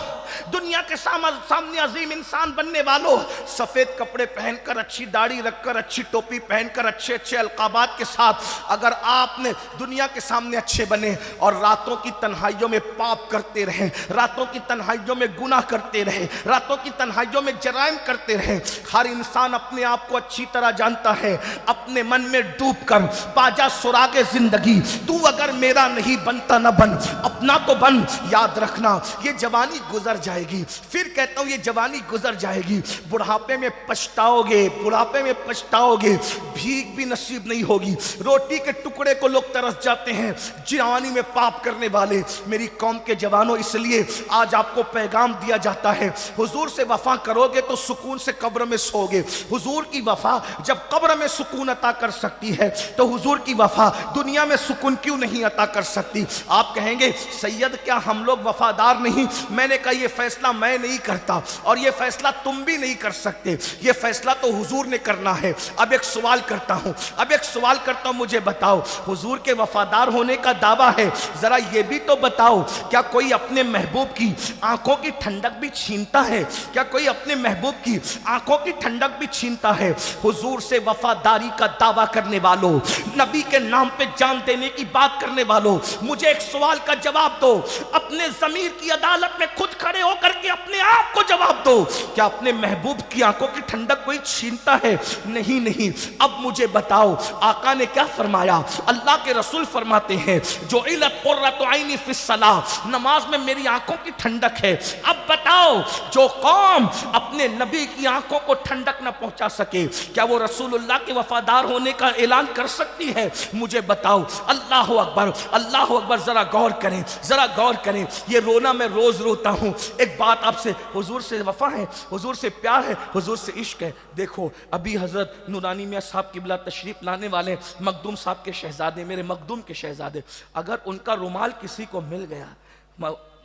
دنیا کے سامنے عظیم انسان بننے والوں، سفید کپڑے پہن کر، اچھی داڑھی رکھ کر، اچھی ٹوپی پہن کر، اچھے اچھے القابات کے ساتھ اگر آپ نے دنیا کے سامنے اچھے بنے اور راتوں کی تنہائیوں میں پاپ کرتے رہے، راتوں کی تنہائیوں میں گناہ کرتے رہے، راتوں کی تنہائیوں میں جرائم کرتے رہے، ہر انسان اپنے آپ کو اچھی طرح جانتا ہے، اپنے من میں ڈوب کر باجا سراغ زندگی، تو اگر میرا نہیں بنتا نہ بن، اپنا تو بن. یاد رکھنا یہ جوانی گزر جائے گی، پھر کہتا ہوں یہ جوانی گزر جائے گی، بڑھاپے میں پچھتاؤ گے، بڑھاپے میں پچھتاؤ گے، بھیک بھی نصیب نہیں ہوگی، روٹی کے ٹکڑے کو لوگ ترس جاتے ہیں جوانی میں پاپ کرنے والے. میری قوم کے جوانوں، اس لیے آج آپ کو پیغام دیا جاتا ہے، حضور سے وفا کرو گے تو سکون سے قبر میں سو گے. حضور کی وفا جب قبر میں سکون عطا کر سکتی ہے تو حضور کی وفا دنیا میں سکون کیوں نہیں عطا کر سکتی؟ آپ کہیں گے سید کیا ہم لوگ وفادار نہیں؟ میں نے کہا یہ فیصلہ میں نہیں کرتا اور یہ فیصلہ تم بھی نہیں کر سکتے، یہ فیصلہ تو حضور نے کرنا ہے. اب ایک سوال کرتا ہوں، مجھے بتاؤ حضور کے وفادار ہونے کا دعویٰ ہے، ذرا یہ بھی تو بتاؤ کیا کوئی اپنے محبوب کی آنکھوں کی ٹھنڈک بھی چھینتا ہے؟ کیا کوئی اپنے محبوب کی آنکھوں کی ٹھنڈک بھی چھینتا ہے؟ حضور سے وفاداری کا دعویٰ کرنے والوں، نبی کے نام پہ جان دینے کی بات کرنے والوں، مجھے ایک سوال کا جواب دو، اپنے ضمیر کی عدالت میں خود کھڑے ہو کر کے اپنے آپ کو جواب دو، کیا اپنے محبوب کی آنکھوں کی ٹھنڈک کوئی چھینتا ہے؟ نہیں. اب مجھے بتاؤ آقا نے کیا فرمایا؟ اللہ کے رسول فرماتے ہیں جعلت قرۃ عینی فی الصلاۃ، نماز میں میری آنکھوں کی ٹھنڈک ہے. اب بتاؤ جو قوم اپنے نبی کی آنکھوں کو ٹھنڈک نہ پہنچا سکے کیا وہ رسول اللہ کے وفادار ہونے کا اعلان کر سکتی ہے؟ مجھے بتاؤ. اللہ اکبر، اللہ اکبر. ذرا غور کریں، یہ رونا میں روز روتا ہوں. ایک بات آپ سے، حضور سے وفا ہے، حضور سے پیار ہے، حضور سے عشق ہے. دیکھو ابھی حضرت نورانی میاں صاحب قبلہ تشریف لانے والے، مخدوم صاحب کے شہزادے، میرے مخدوم کے شہزادے، اگر ان کا رومال کسی کو مل گیا،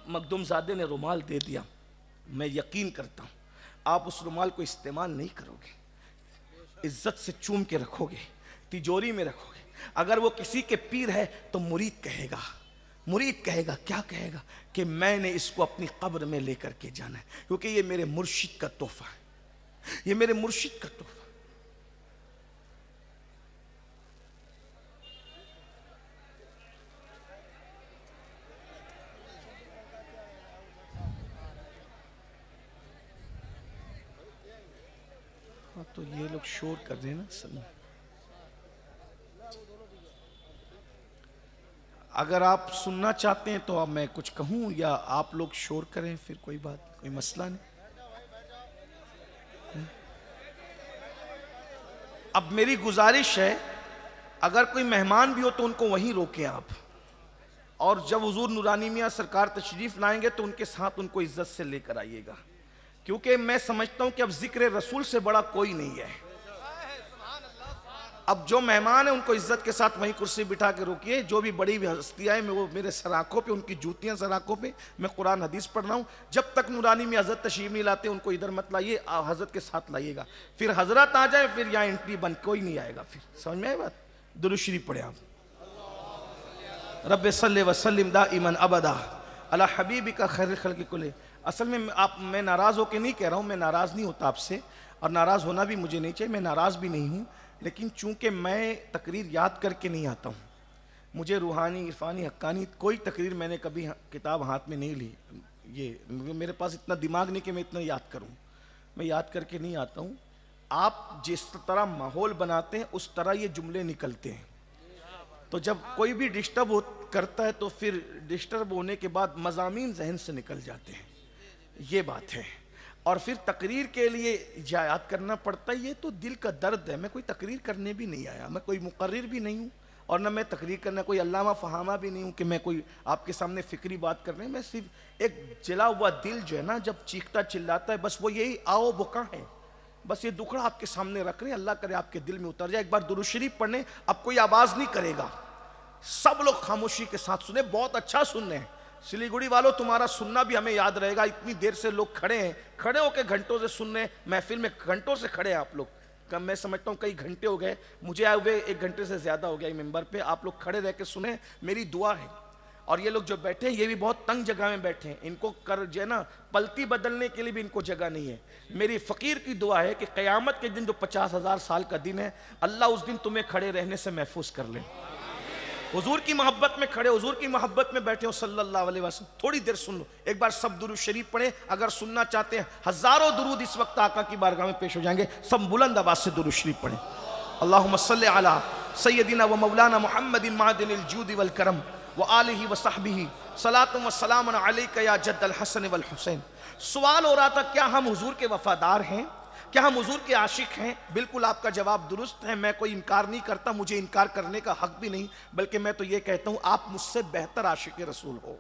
مخدوم زادے نے رومال دے دیا، میں یقین کرتا ہوں آپ اس رومال کو استعمال نہیں کرو گے، عزت سے چوم کے رکھو گے، تجوری میں رکھو گے. اگر وہ کسی کے پیر ہے تو مرید کہے گا کیا کہے گا کہ میں نے اس کو اپنی قبر میں لے کر کے جانا ہے، کیونکہ یہ میرے مرشد کا تحفہ ہے، یہ میرے مرشد کا تحفہ. تو یہ لوگ شور کر رہے ہیں نا سب. اگر آپ سننا چاہتے ہیں تو اب میں کچھ کہوں یا آپ لوگ شور کریں، پھر کوئی بات، کوئی مسئلہ نہیں. اب میری گزارش ہے اگر کوئی مہمان بھی ہو تو ان کو وہیں روکیں آپ، اور جب حضور نورانی میاں سرکار تشریف لائیں گے تو ان کے ساتھ ان کو عزت سے لے کر آئیے گا، کیونکہ میں سمجھتا ہوں کہ اب ذکر رسول سے بڑا کوئی نہیں ہے. اب جو مہمان ہیں ان کو عزت کے ساتھ وہیں کرسی بٹھا کے روکیے. جو بھی بڑی ہستیاں ہیں وہ میرے سر آنکھوں پہ، ان کی جوتیاں سر آنکھوں پہ، میں قرآن حدیث پڑھ رہا ہوں. جب تک نورانی میں حضرت تشریف نہیں لاتے ان کو ادھر مت لائیے، حضرت کے ساتھ لائیے گا. پھر حضرت آ جائے پھر یہاں انٹری بند، کوئی نہیں آئے گا. پھر سمجھ میں آئی بات؟ درود شریف پڑھیں آپ. رب صلی وسلم دائما ابدا علی حبیبک خیر الخلق کلہ. اصل میں میں ناراض ہو کے نہیں کہہ رہا ہوں، میں ناراض نہیں ہوتا آپ سے، اور ناراض ہونا بھی مجھے نہیں چاہیے، میں ناراض بھی نہیں ہوں. لیکن چونکہ میں تقریر یاد کر کے نہیں آتا ہوں، مجھے روحانی، عرفانی، حقانی کوئی تقریر میں نے کبھی کتاب ہاتھ میں نہیں لی. یہ میرے پاس اتنا دماغ نہیں کہ میں اتنا یاد کروں، میں یاد کر کے نہیں آتا ہوں. آپ جس طرح ماحول بناتے ہیں اس طرح یہ جملے نکلتے ہیں. تو جب کوئی بھی ڈسٹرب کرتا ہے تو پھر ڈسٹرب ہونے کے بعد مضامین ذہن سے نکل جاتے ہیں، یہ بات ہے. اور پھر تقریر کے لیے یاد کرنا پڑتا ہے، یہ تو دل کا درد ہے. میں کوئی تقریر کرنے بھی نہیں آیا، میں کوئی مقرر بھی نہیں ہوں، اور نہ میں تقریر کرنا کوئی علامہ فہامہ بھی نہیں ہوں کہ میں کوئی آپ کے سامنے فکری بات کرنے. میں صرف ایک جلا ہوا دل جو ہے نا جب چیختا چلاتا ہے، بس وہ یہی آؤ بکا ہے. بس یہ دکھڑا آپ کے سامنے رکھ رہے ہیں, اللہ کرے آپ کے دل میں اتر جائے. ایک بار درود شریف پڑھنے, اب کوئی آواز نہیں کرے گا, سب لوگ خاموشی کے ساتھ سنیں, بہت اچھا سننے ہیں. سلیگوڑی والوں تمہارا سننا بھی ہمیں یاد رہے گا, اتنی دیر سے لوگ کھڑے ہیں, کھڑے ہو کے گھنٹوں سے سننے, محفل میں گھنٹوں سے کھڑے ہیں آپ لوگ, میں سمجھتا ہوں کئی گھنٹے ہو گئے, مجھے آئے ہوئے 1 گھنٹے سے زیادہ ہو گیا ممبر پہ. آپ لوگ کھڑے رہ کے سنیں, میری دعا ہے. اور یہ لوگ جو بیٹھے ہیں یہ بھی بہت تنگ جگہ میں بیٹھے ہیں, ان کو جو ہے نا پلتی بدلنے کے لیے بھی ان کو جگہ نہیں ہے. میری فقیر کی دعا ہے کہ قیامت کے دن جو 50,000 سال کا دن ہے, اللہ اس دن تمہیں کھڑے رہنے سے محفوظ کر لے. حضور کی محبت میں کھڑے, حضور کی محبت میں بیٹھے ہو صلی اللہ علیہ وسلم. تھوڑی دیر سن لو, ایک بار سب درود شریف پڑھیں. اگر سننا چاہتے ہیں ہزاروں درود اس وقت آقا کی بارگاہ میں پیش ہو جائیں گے, سب بلند آواز سے درود شریف پڑھیں. اللہم صلی علی سیدنا و مولانا محمد معدن الجود والکرم وآلہ وصحبہ صلاۃ و سلام علیک یا جد الحسن والحسین. سوال ہو رہا تھا کیا ہم حضور کے وفادار ہیں, کیا ہم حضور کے عاشق ہیں؟ بالکل آپ کا جواب درست ہے. میں کوئی انکار نہیں کرتا, مجھے انکار کرنے کا حق بھی نہیں, بلکہ میں تو یہ کہتا ہوں آپ مجھ سے بہتر عاشق رسول ہو.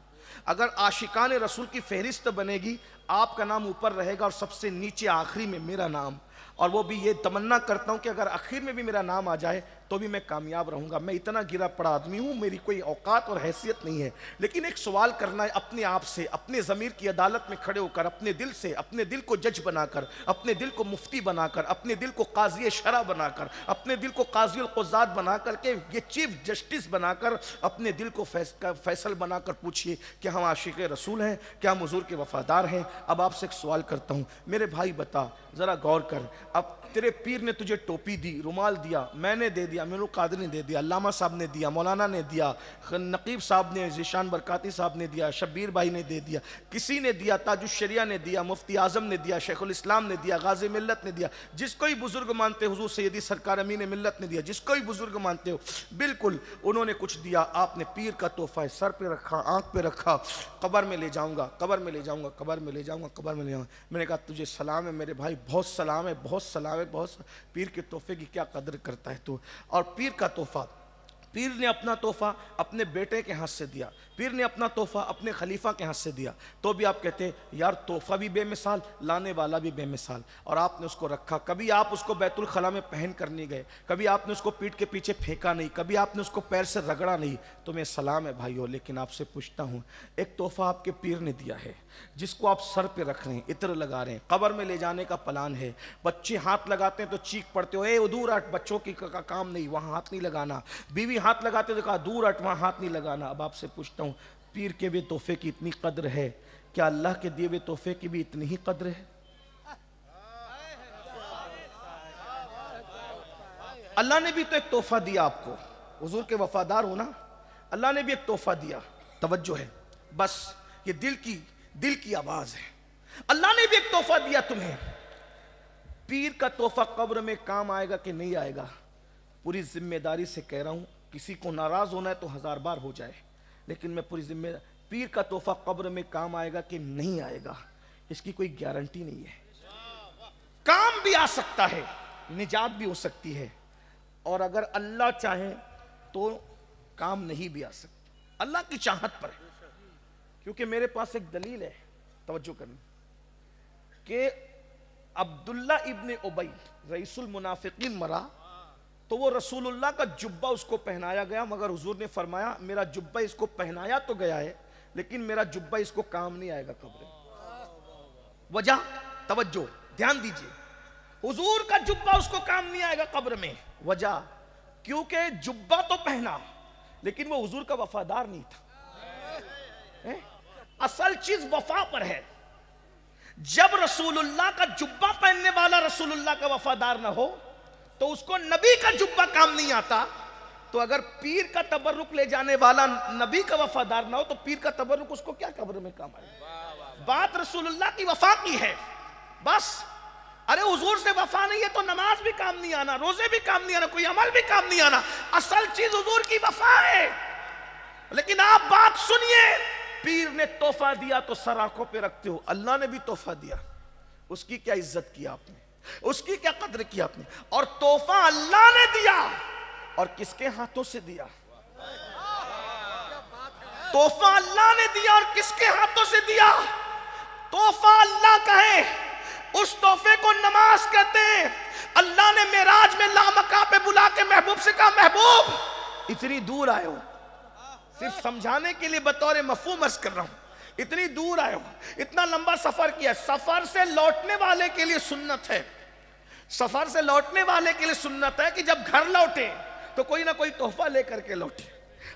اگر عاشقان رسول کی فہرست بنے گی, آپ کا نام اوپر رہے گا اور سب سے نیچے آخری میں میرا نام. اور وہ بھی یہ تمنا کرتا ہوں کہ اگر آخر میں بھی میرا نام آ جائے تو بھی میں کامیاب رہوں گا. میں اتنا گرا پڑا آدمی ہوں, میری کوئی اوقات اور حیثیت نہیں ہے. لیکن ایک سوال کرنا ہے اپنے آپ سے, اپنے ضمیر کی عدالت میں کھڑے ہو کر, اپنے دل سے, اپنے دل کو جج بنا کر, اپنے دل کو مفتی بنا کر, اپنے دل کو قاضی شرع بنا کر, اپنے دل کو قاضی القضات بنا کر کے, یہ چیف جسٹس بنا کر, اپنے دل کو فیصل بنا کر پوچھئے کہ ہم عاشق رسول ہیں, کیا ہم حضور کے وفادار ہیں. اب آپ سے ایک سوال کرتا ہوں, میرے بھائی بتا, ذرا غور کر. اب تیرے پیر نے تجھے ٹوپی دی, رومال دیا, میں نے دے دیا, امیر القادری نے دے دیا, علامہ صاحب نے دیا, مولانا نے دیا, نقیب صاحب نے, ذیشان برکاتی صاحب نے دیا, شبیر بھائی نے دے دیا, کسی نے دیا, تاج الشریعہ نے دیا, مفتی اعظم نے دیا, شیخ الاسلام نے دیا, غازی ملت نے دیا, جس کو ہی بزرگ مانتے حضور سیدی سرکار امین ملت نے دیا, جس کو ہی بزرگ مانتے ہو, بالکل انہوں نے کچھ دیا. آپ نے پیر کا تحفہ ہے سر پہ رکھا, آنکھ پہ رکھا, قبر میں لے جاؤں گا, قبر میں لے جاؤں گا, قبر میں لے جاؤں گا, قبر میں لے جاؤں گا. میں نے کہا تجھے سلام ہے میرے بھائی, بہت سلام ہے, بہت سلام ہے, بہت پیر کے تحفے کی کیا قدر کرتا ہے تو. اور پیر کا تحفہ, پیر نے اپنا تحفہ اپنے بیٹے کے ہاتھ سے دیا, پیر نے اپنا تحفہ اپنے خلیفہ کے ہاتھ سے دیا, تو بھی آپ کہتے ہیں یار تحفہ بھی بے مثال, لانے والا بھی بے مثال. اور آپ نے اس کو رکھا, کبھی آپ اس کو بیت الخلاء میں پہن کر نہیں گئے, کبھی آپ نے اس کو پیٹھ کے پیچھے پھینکا نہیں, کبھی آپ نے اس کو پیر سے رگڑا نہیں. تمہیں سلام ہے بھائیو, لیکن آپ سے پوچھتا ہوں, ایک تحفہ آپ کے پیر نے دیا ہے جس کو آپ سر پہ رکھ رہے ہیں, عطر لگا رہے ہیں, قبر میں لے جانے کا پلان ہے. بچے ہاتھ لگاتے ہیں تو چیخ پڑتے ہو, اے دور ہٹ, بچوں کی کام نہیں, وہاں ہاتھ نہیں لگانا. بیوی ہاتھ لگاتے تو کہا دور ہٹ, وہاں ہاتھ نہیں لگانا. اب آپ سے پوچھتا ہوں, پیر کے بھی تحفے کی اتنی قدر ہے, کیا اللہ کے دیے ہوئے تحفے کی بھی اتنی ہی قدر ہے؟ اللہ نے بھی تو ایک تحفہ دیا آپ کو, حضور کے وفادار ہونا, اللہ نے بھی ایک تحفہ دیا. توجہ ہے, بس یہ دل کی آواز ہے. اللہ نے بھی ایک تحفہ دیا تمہیں. پیر کا تحفہ قبر میں کام آئے گا کہ نہیں آئے گا؟ پوری ذمہ داری سے کہہ رہا ہوں, کسی کو ناراض ہونا ہے تو 1000 بار ہو جائے, لیکن میں پوری ذمہ داری, پیر کا تحفہ قبر میں کام آئے گا کہ نہیں آئے گا, اس کی کوئی گارنٹی نہیں ہے. کام بھی آ سکتا ہے, نجات بھی ہو سکتی ہے, اور اگر اللہ چاہے تو کام نہیں بھی آ سکتا, اللہ کی چاہت پر ہے. کیونکہ میرے پاس ایک دلیل ہے, توجہ کرنا, کہ عبداللہ ابن ابی رئیس المنافقین مرا تو وہ رسول اللہ کا جبہ اس کو پہنایا گیا, مگر حضور نے فرمایا میرا جبہ اس کو پہنایا تو گیا ہے لیکن میرا جبہ اس کو کام نہیں آئے گا قبر میں. وجہ, توجہ دھیان دیجئے, حضور کا جبہ اس کو کام نہیں آئے گا قبر میں. وجہ, کیونکہ جبہ تو پہنا لیکن وہ حضور کا وفادار نہیں تھا. اصل چیز وفا پر ہے. جب رسول اللہ کا جبہ پہننے والا رسول اللہ کا وفادار نہ ہو تو اس کو نبی کا جبہ کام نہیں آتا. تو اگر پیر کا تبرک لے جانے والا نبی کا وفادار نہ ہو تو پیر کا تبرک اس کو کیا قبر میں کام آئے؟ بات رسول اللہ کی وفا کی ہے بس. ارے حضور سے وفا نہیں ہے تو نماز بھی کام نہیں آنا, روزے بھی کام نہیں آنا, کوئی عمل بھی کام نہیں آنا. اصل چیز حضور کی وفا ہے. لیکن آپ بات سنیے, پیر نے تحفہ دیا تو سر آنکھوں پہ رکھتے ہو, اللہ نے بھی تحفہ دیا, اس کی کیا عزت کی آپ نے, اس کی کیا قدر کی آپ نے. اور تحفہ اللہ نے دیا, اور کس کے ہاتھوں سے دیا؟ تحفہ اللہ نے دیا اور کس کے ہاتھوں سے دیا؟ تحفہ اللہ کا ہے, اس تحفے کو نماز کہتے ہیں۔ اللہ نے معراج میں لامکاں پہ بلا کے محبوب سے کہا محبوب اتنی دور آئے ہو، صرف سمجھانے کے لیے بطور مفہوم عرض کر رہا ہوں، اتنی دور آئے ہو، اتنا لمبا سفر کیا، سفر سے لوٹنے والے کے لیے سنت ہے، سفر سے لوٹنے والے کے لیے سنت ہے کہ جب گھر لوٹے تو کوئی نہ کوئی تحفہ لے کر کے لوٹے۔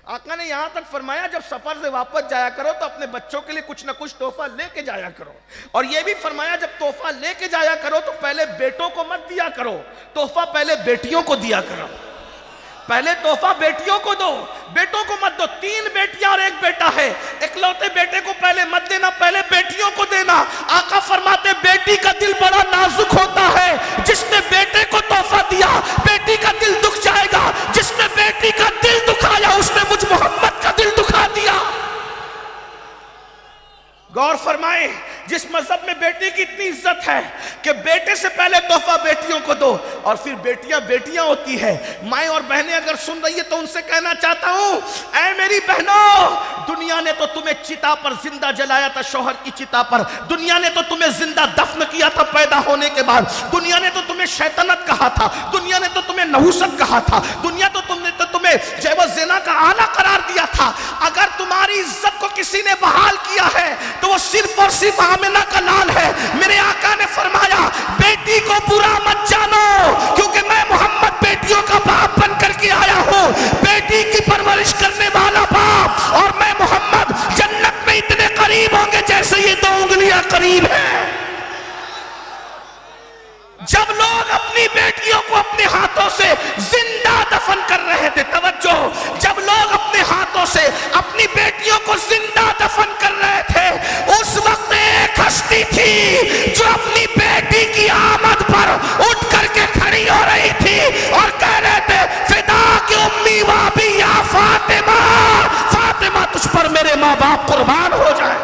آقا نے یہاں تک فرمایا جب سفر سے واپس جایا کرو تو اپنے بچوں کے لیے کچھ نہ کچھ تحفہ لے کے جایا کرو، اور یہ بھی فرمایا جب تحفہ لے کے جایا کرو تو پہلے بیٹوں کو مت دیا کرو، تحفہ پہلے بیٹیوں کو دیا کرو، پہلے تحفہ بیٹیوں کو دو، بیٹوں کو مت دو۔ 3 بیٹیاں اور 1 بیٹا ہے، اکلوتے بیٹے کو پہلے مت دینا، پہلے بیٹیوں کو دینا۔ آقا فرماتے بیٹی کا دل بڑا نازک ہوتا ہے، جس نے بیٹے کو تحفہ دیا بیٹی کا دل دکھ جائے گا، جس نے بیٹی کا دل دکھایا اس نے مجھ محمد کا دل دکھا دیا۔ غور فرمائیں، جس مذہب میں بیٹی کی اتنی عزت ہے کہ بیٹے سے پہلے تحفہ بیٹیوں کو دو، اور پھر بیٹیاں بیٹیاں ہوتی ہے۔ مائیں اور بہنیں اگر سن رہی ہے تو ان سے کہنا چاہتا ہوں اے میری بہنوں، دنیا نے تو تمہیں چتا پر زندہ جلایا تھا، شوہر کی چتا پر، دنیا نے تو تمہیں زندہ دفن کیا تھا پیدا ہونے کے بعد، دنیا نے تو تمہیں شیطنت کہا تھا، دنیا نے تو تمہیں نحوست کہا تھا، دنیا تو تمہیں جیو زنا کا آلہ قرار دیا تھا۔ اگر تمہاری عزت کو کسی نے بحال کیا ہے تو وہ صرف اور صرف آمنہ کا لال ہے۔ میرے آقا نے فرمایا بیٹی کو برا مت جانو، کیونکہ میں محمد بیٹیوں کا باپ بن کر کے آیا ہوں، بیٹی کی پرورش کرنے والا باپ، اور میں محمد جنت میں اتنے قریب ہوں گے جیسے یہ 2 انگلیاں قریب ہیں۔ جب لوگ اپنی بیٹیوں کو اپنے ہاتھوں سے زندہ دفن کر رہے تھے، توجہ، جب لوگ اپنے ہاتھوں سے اپنی بیٹیوں کو زندہ دفن کر رہے تھے، اس وقت ایک ہستی تھی جو اپنی بیٹی کی آمد پر اٹھ کر کے کھڑی ہو رہی تھی اور کہہ رہے تھے فدا کی امی و ابی یا فاطمہ، فاطمہ تجھ پر میرے ماں باپ قربان ہو جائے۔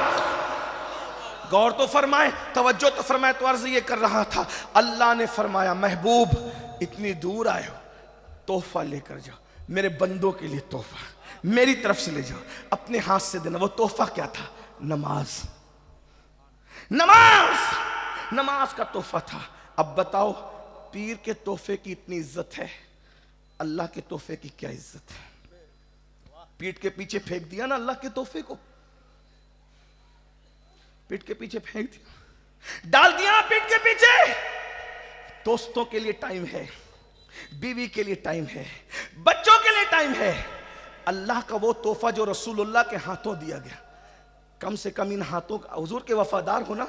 غور تو فرمائے، توجہ تو فرمائے، تو عرض یہ کر رہا تھا، اللہ نے فرمایا محبوب اتنی دور آئے ہو، تحفہ لے کر جاؤ، میرے بندوں کے لیے تحفہ میری طرف سے لے جاؤ، اپنے ہاتھ سے دینا۔ وہ تحفہ کیا تھا؟ نماز، نماز، نماز کا تحفہ تھا۔ اب بتاؤ پیر کے تحفے کی اتنی عزت ہے، اللہ کے تحفے کی کیا عزت ہے؟ پیٹ کے پیچھے پھینک دیا نا اللہ کے تحفے کو، پیٹ کے پیچھے پھینک دیا، ڈال دیا پیٹ کے پیچھے۔ دوستوں کے لیے ٹائم ہے، بیوی کے لیے ٹائم ہے، بچوں کے لیے ٹائم ہے۔ اللہ کا وہ تحفہ جو رسول اللہ کے ہاتھوں دیا گیا، کم سے کم ان ہاتھوں کا، حضور کے وفادار ہونا،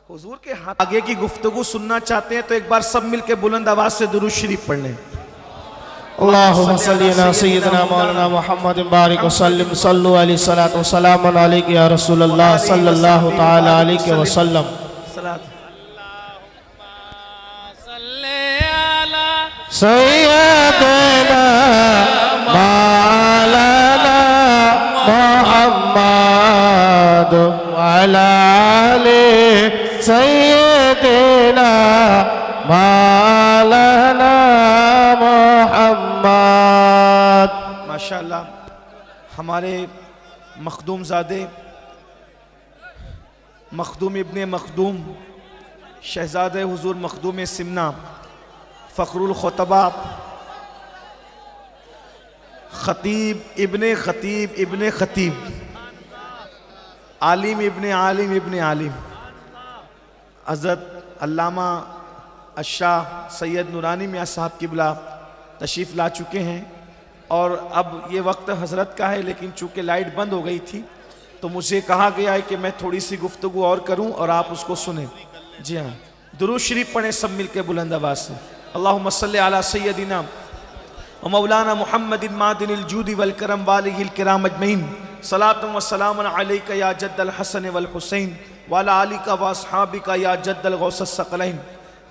حضور کے ہاتھ۔ آگے کی گفتگو سننا چاہتے ہیں تو ایک بار سب مل کے بلند آواز سے درود شریف پڑھ لیں۔ اللہم صلی علی سیدنا مولانا محمد بارک وسلم، صلو علیہ الصلوۃ والسلام علیک یا رسول اللہ صلی اللہ تعالی علیہ وسلم۔ سیدنا مولانا محمد وعلی آلہ سیدنا مولانا محمد۔ ماشاءاللہ ہمارے مخدوم زادے، مخدوم ابن مخدوم، شہزادہ حضور مخدوم سمنا، فخر الخطبہ، خطیب ابن خطیب ابن خطیب، عالم ابن عالم ابن عالم، حضرت علامہ الشاہ سید نورانی میاں صاحب قبلہ تشریف لا چکے ہیں، اور اب یہ وقت حضرت کا ہے، لیکن چونکہ لائٹ بند ہو گئی تھی تو مجھے کہا گیا ہے کہ میں تھوڑی سی گفتگو اور کروں اور آپ اس کو سنیں۔ جی ہاں، درود شریف پڑھیں سب مل کے بلند آواز سے۔ اللہم صلی علی سیدنا و مولانا محمد معدن الجود والکرم والہ الکرام اجمعین، صلاۃ و سلام علیک یا جد الحسن والحسین وعلی آلک و اصحابک یا جد الغوث الثقلین۔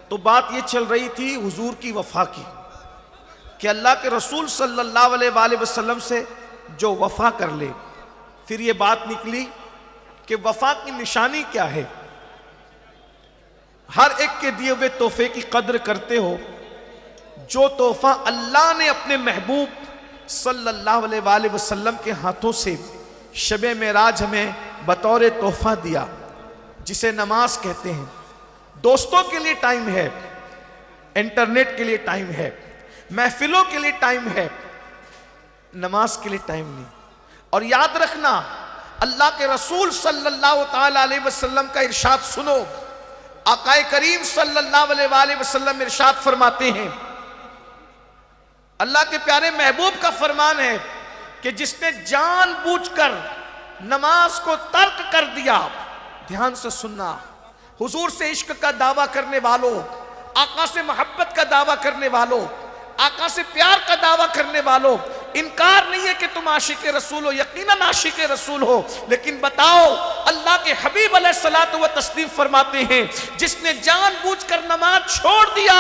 تو بات یہ چل رہی تھی حضور کی وفا کی، کہ اللہ کے رسول صلی اللہ علیہ وآلہ وسلم سے جو وفا کر لے، پھر یہ بات نکلی کہ وفا کی نشانی کیا ہے؟ ہر ایک کے دیے ہوئے تحفے کی قدر کرتے ہو۔ جو تحفہ اللہ نے اپنے محبوب صلی اللہ علیہ وآلہ وسلم کے ہاتھوں سے شب معراج ہمیں بطور تحفہ دیا، جسے نماز کہتے ہیں، دوستوں کے لیے ٹائم ہے، انٹرنیٹ کے لیے ٹائم ہے، محفلوں کے لیے ٹائم ہے، نماز کے لیے ٹائم نہیں۔ اور یاد رکھنا اللہ کے رسول صلی اللہ تعالی علیہ وسلم کا ارشاد سنو، آقا کریم صلی اللہ علیہ وآلہ وسلم ارشاد فرماتے ہیں، اللہ کے پیارے محبوب کا فرمان ہے کہ جس نے جان بوجھ کر نماز کو ترک کر دیا، دھیان سے سننا، حضور سے عشق کا دعویٰ کرنے والوں، آقا سے محبت کا دعویٰ کرنے والوں، آقا سے پیار کا دعویٰ کرنے والوں، انکار نہیں ہے کہ تم عاشق رسول ہو، یقیناً عاشق رسول ہو، لیکن بتاؤ اللہ کے حبیب علیہ الصلوۃ والتسلیم فرماتے ہیں جس نے جان بوجھ کر نماز چھوڑ دیا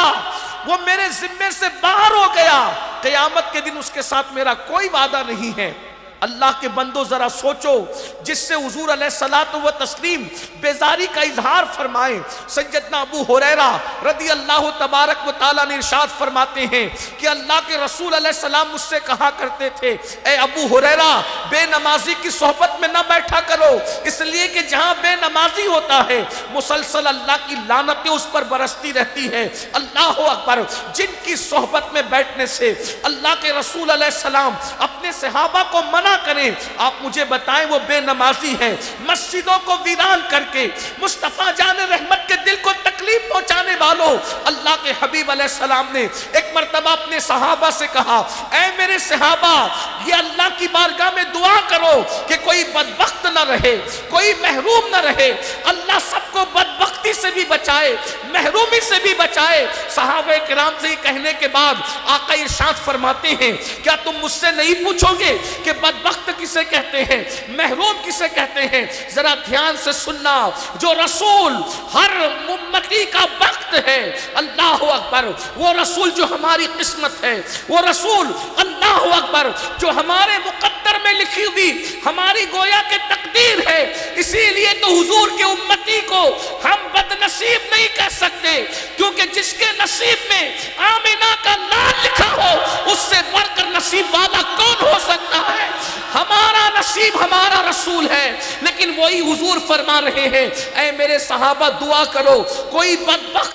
وہ میرے ذمے سے باہر ہو گیا، قیامت کے دن اس کے ساتھ میرا کوئی وعدہ نہیں ہے۔ اللہ کے بندو ذرا سوچو، جس سے حضور علیہ الصلوۃ والتسلیم بیزاری کا اظہار فرمائے۔ سیدنا ابو ہریرہ رضی اللہ تبارک و تعالیٰ نے ارشاد فرماتے ہیں کہ اللہ کے رسول علیہ السلام مجھ سے کہا کرتے تھے، اے ابو ہریرہ بے نمازی کی صحبت میں نہ بیٹھا کرو، اس لیے کہ جہاں بے نمازی ہوتا ہے مسلسل اللہ کی لعنتیں اس پر برستی رہتی ہے۔ اللہ اکبر، جن کی صحبت میں بیٹھنے سے اللہ کے رسول علیہ السلام اپنے صحابہ کو منع کریں، آپ مجھے بتائیں وہ بے نمازی ہے۔ مسجدوں کو ویران کر کے مصطفیٰ جان رحمت کے دل کو تکلیف پہنچانے والوں، اللہ کے حبیب علیہ السلام نے ایک مرتبہ اپنے صحابہ سے کہا، اے میرے صحابہ یہ اللہ کی بارگاہ میں دعا کرو کہ کوئی بدبخت نہ رہے، کوئی محروم نہ رہے، اللہ سب کو بدبختی سے بھی بچائے، محرومی سے بھی بچائے۔ صحابہ کرام سے یہ کہنے کے بعد آقا ارشاد فرماتے ہیں، کیا تم مجھ سے نہیں پوچھو گے کہ بدبخت کسے کہتے ہیں، محروم کسے کہتے ہیں؟ ذرا دھیان سے سننا، جو رسول ہر امتی کا بخت ہے، اللہ اکبر، وہ رسول جو ہماری قسمت ہے، وہ رسول اللہ اکبر جو ہمارے مقدر میں لکھی ہوئی ہماری گویا کے تقدیر ہے۔ اسی لیے تو حضور کے امتی کو ہم بد نصیب نہیں کہہ سکتے، کیونکہ جس کے نصیب میں آمینہ کا نام لکھا ہو اس سے بڑھ کر نصیب والا کون ہو سکتا ہے؟ ہمارا نصیب ہمارا رسول ہے، لیکن وہی حضور فرما رہے ہیں، اے میرے صحابہ دعا کرو کوئی بدبخت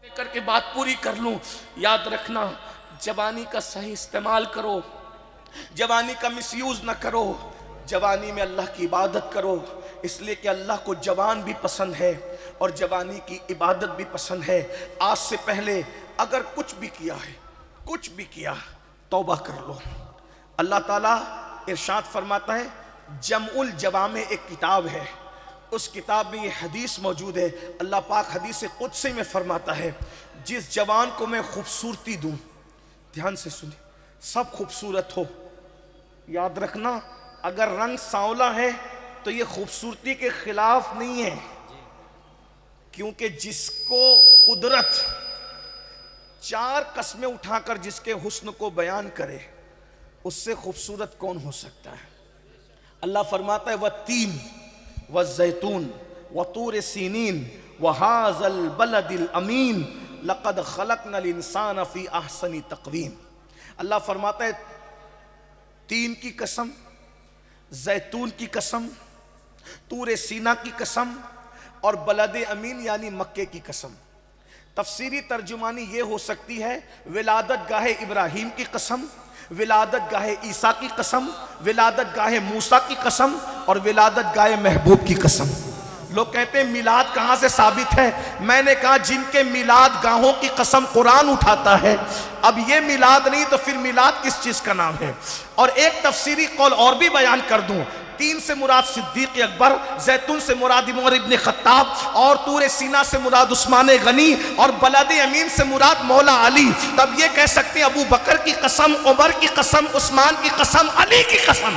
کر کے بات پوری کر لوں۔ یاد رکھنا جوانی کا صحیح استعمال کرو، جوانی کا مس یوز نہ کرو، جوانی میں اللہ کی عبادت کرو، اس لیے کہ اللہ کو جوان بھی پسند ہے اور جوانی کی عبادت بھی پسند ہے۔ آج سے پہلے اگر کچھ بھی کیا ہے، کچھ بھی کیا، توبہ کر لو۔ اللہ تعالیٰ ارشاد فرماتا ہے، جمع الجوامع ایک کتاب ہے، اس کتاب میں یہ حدیث موجود ہے، اللہ پاک حدیث قدسی میں فرماتا ہے، جس جوان کو میں خوبصورتی دوں، دھیان سے سنیں، سب خوبصورت ہو، یاد رکھنا اگر رنگ سانولا ہے تو یہ خوبصورتی کے خلاف نہیں ہے، کیونکہ جس کو قدرت چار قسمیں اٹھا کر جس کے حسن کو بیان کرے اس سے خوبصورت کون ہو سکتا ہے؟ اللہ فرماتا ہے وَالتین وَالزیتون وَطُورِ سینین وَهَذَا الْبَلَدِ الْأَمِينَ لَقَدْ خَلَقْنَا الْإِنسَانَ فِي أَحْسَنِ تَقْوِيمٍ۔ اللہ فرماتا ہے تین کی قسم، زیتون کی قسم، طور سینا کی قسم اور بلد امین یعنی مکے کی قسم۔ تفسیری ترجمانی یہ ہو سکتی ہے ولادت گاہ ابراہیم کی قسم، ولادت گاہ عیسیٰ کی قسم، ولادت گاہ موسیٰ کی قسم اور ولادت گاہ محبوب کی قسم۔ لوگ کہتے ہیں میلاد کہاں سے ثابت ہے؟ میں نے کہا جن کے میلاد گاہوں کی قسم قرآن اٹھاتا ہے، اب یہ میلاد نہیں تو پھر میلاد کس چیز کا نام ہے؟ اور ایک تفسیری قول اور بھی بیان کر دوں، تین سے مراد صدیق اکبر، زیتون سے مراد عمر ابن خطاب اور طور سینا سے مراد عثمان غنی اور بلد امین سے مراد مولا علی۔ تب یہ کہہ سکتے ہیں ابو بکر کی قسم، عمر کی قسم، عثمان کی قسم، علی کی قسم،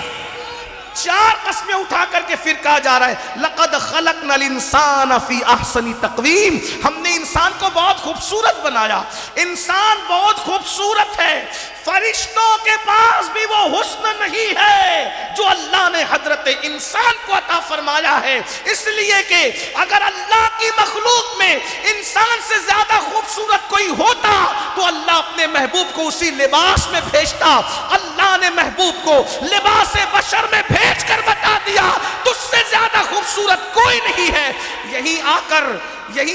چار قسمیں اٹھا کر کے پھر کہا جا رہا ہے لَقَدْ خَلَقْنَا الْإِنسَانَ فِي أَحْسَنِ تَقْوِيمٍ، ہم نے انسان کو بہت خوبصورت بنایا۔ انسان بہت خوبصورت ہے، فرشتوں کے پاس بھی وہ حسن نہیں ہے جو اللہ نے حضرت انسان کو عطا فرمایا ہے، اس لیے کہ اگر اللہ کی مخلوق میں انسان سے زیادہ خوبصورت کوئی ہوتا تو اللہ اپنے محبوب کو اسی لباس میں بھیجتا۔ اللہ نے محبوب کو لباس بشر میں بھیج کر بتا دیا تجھ سے زیادہ خوبصورت کوئی نہیں ہے۔ یہیں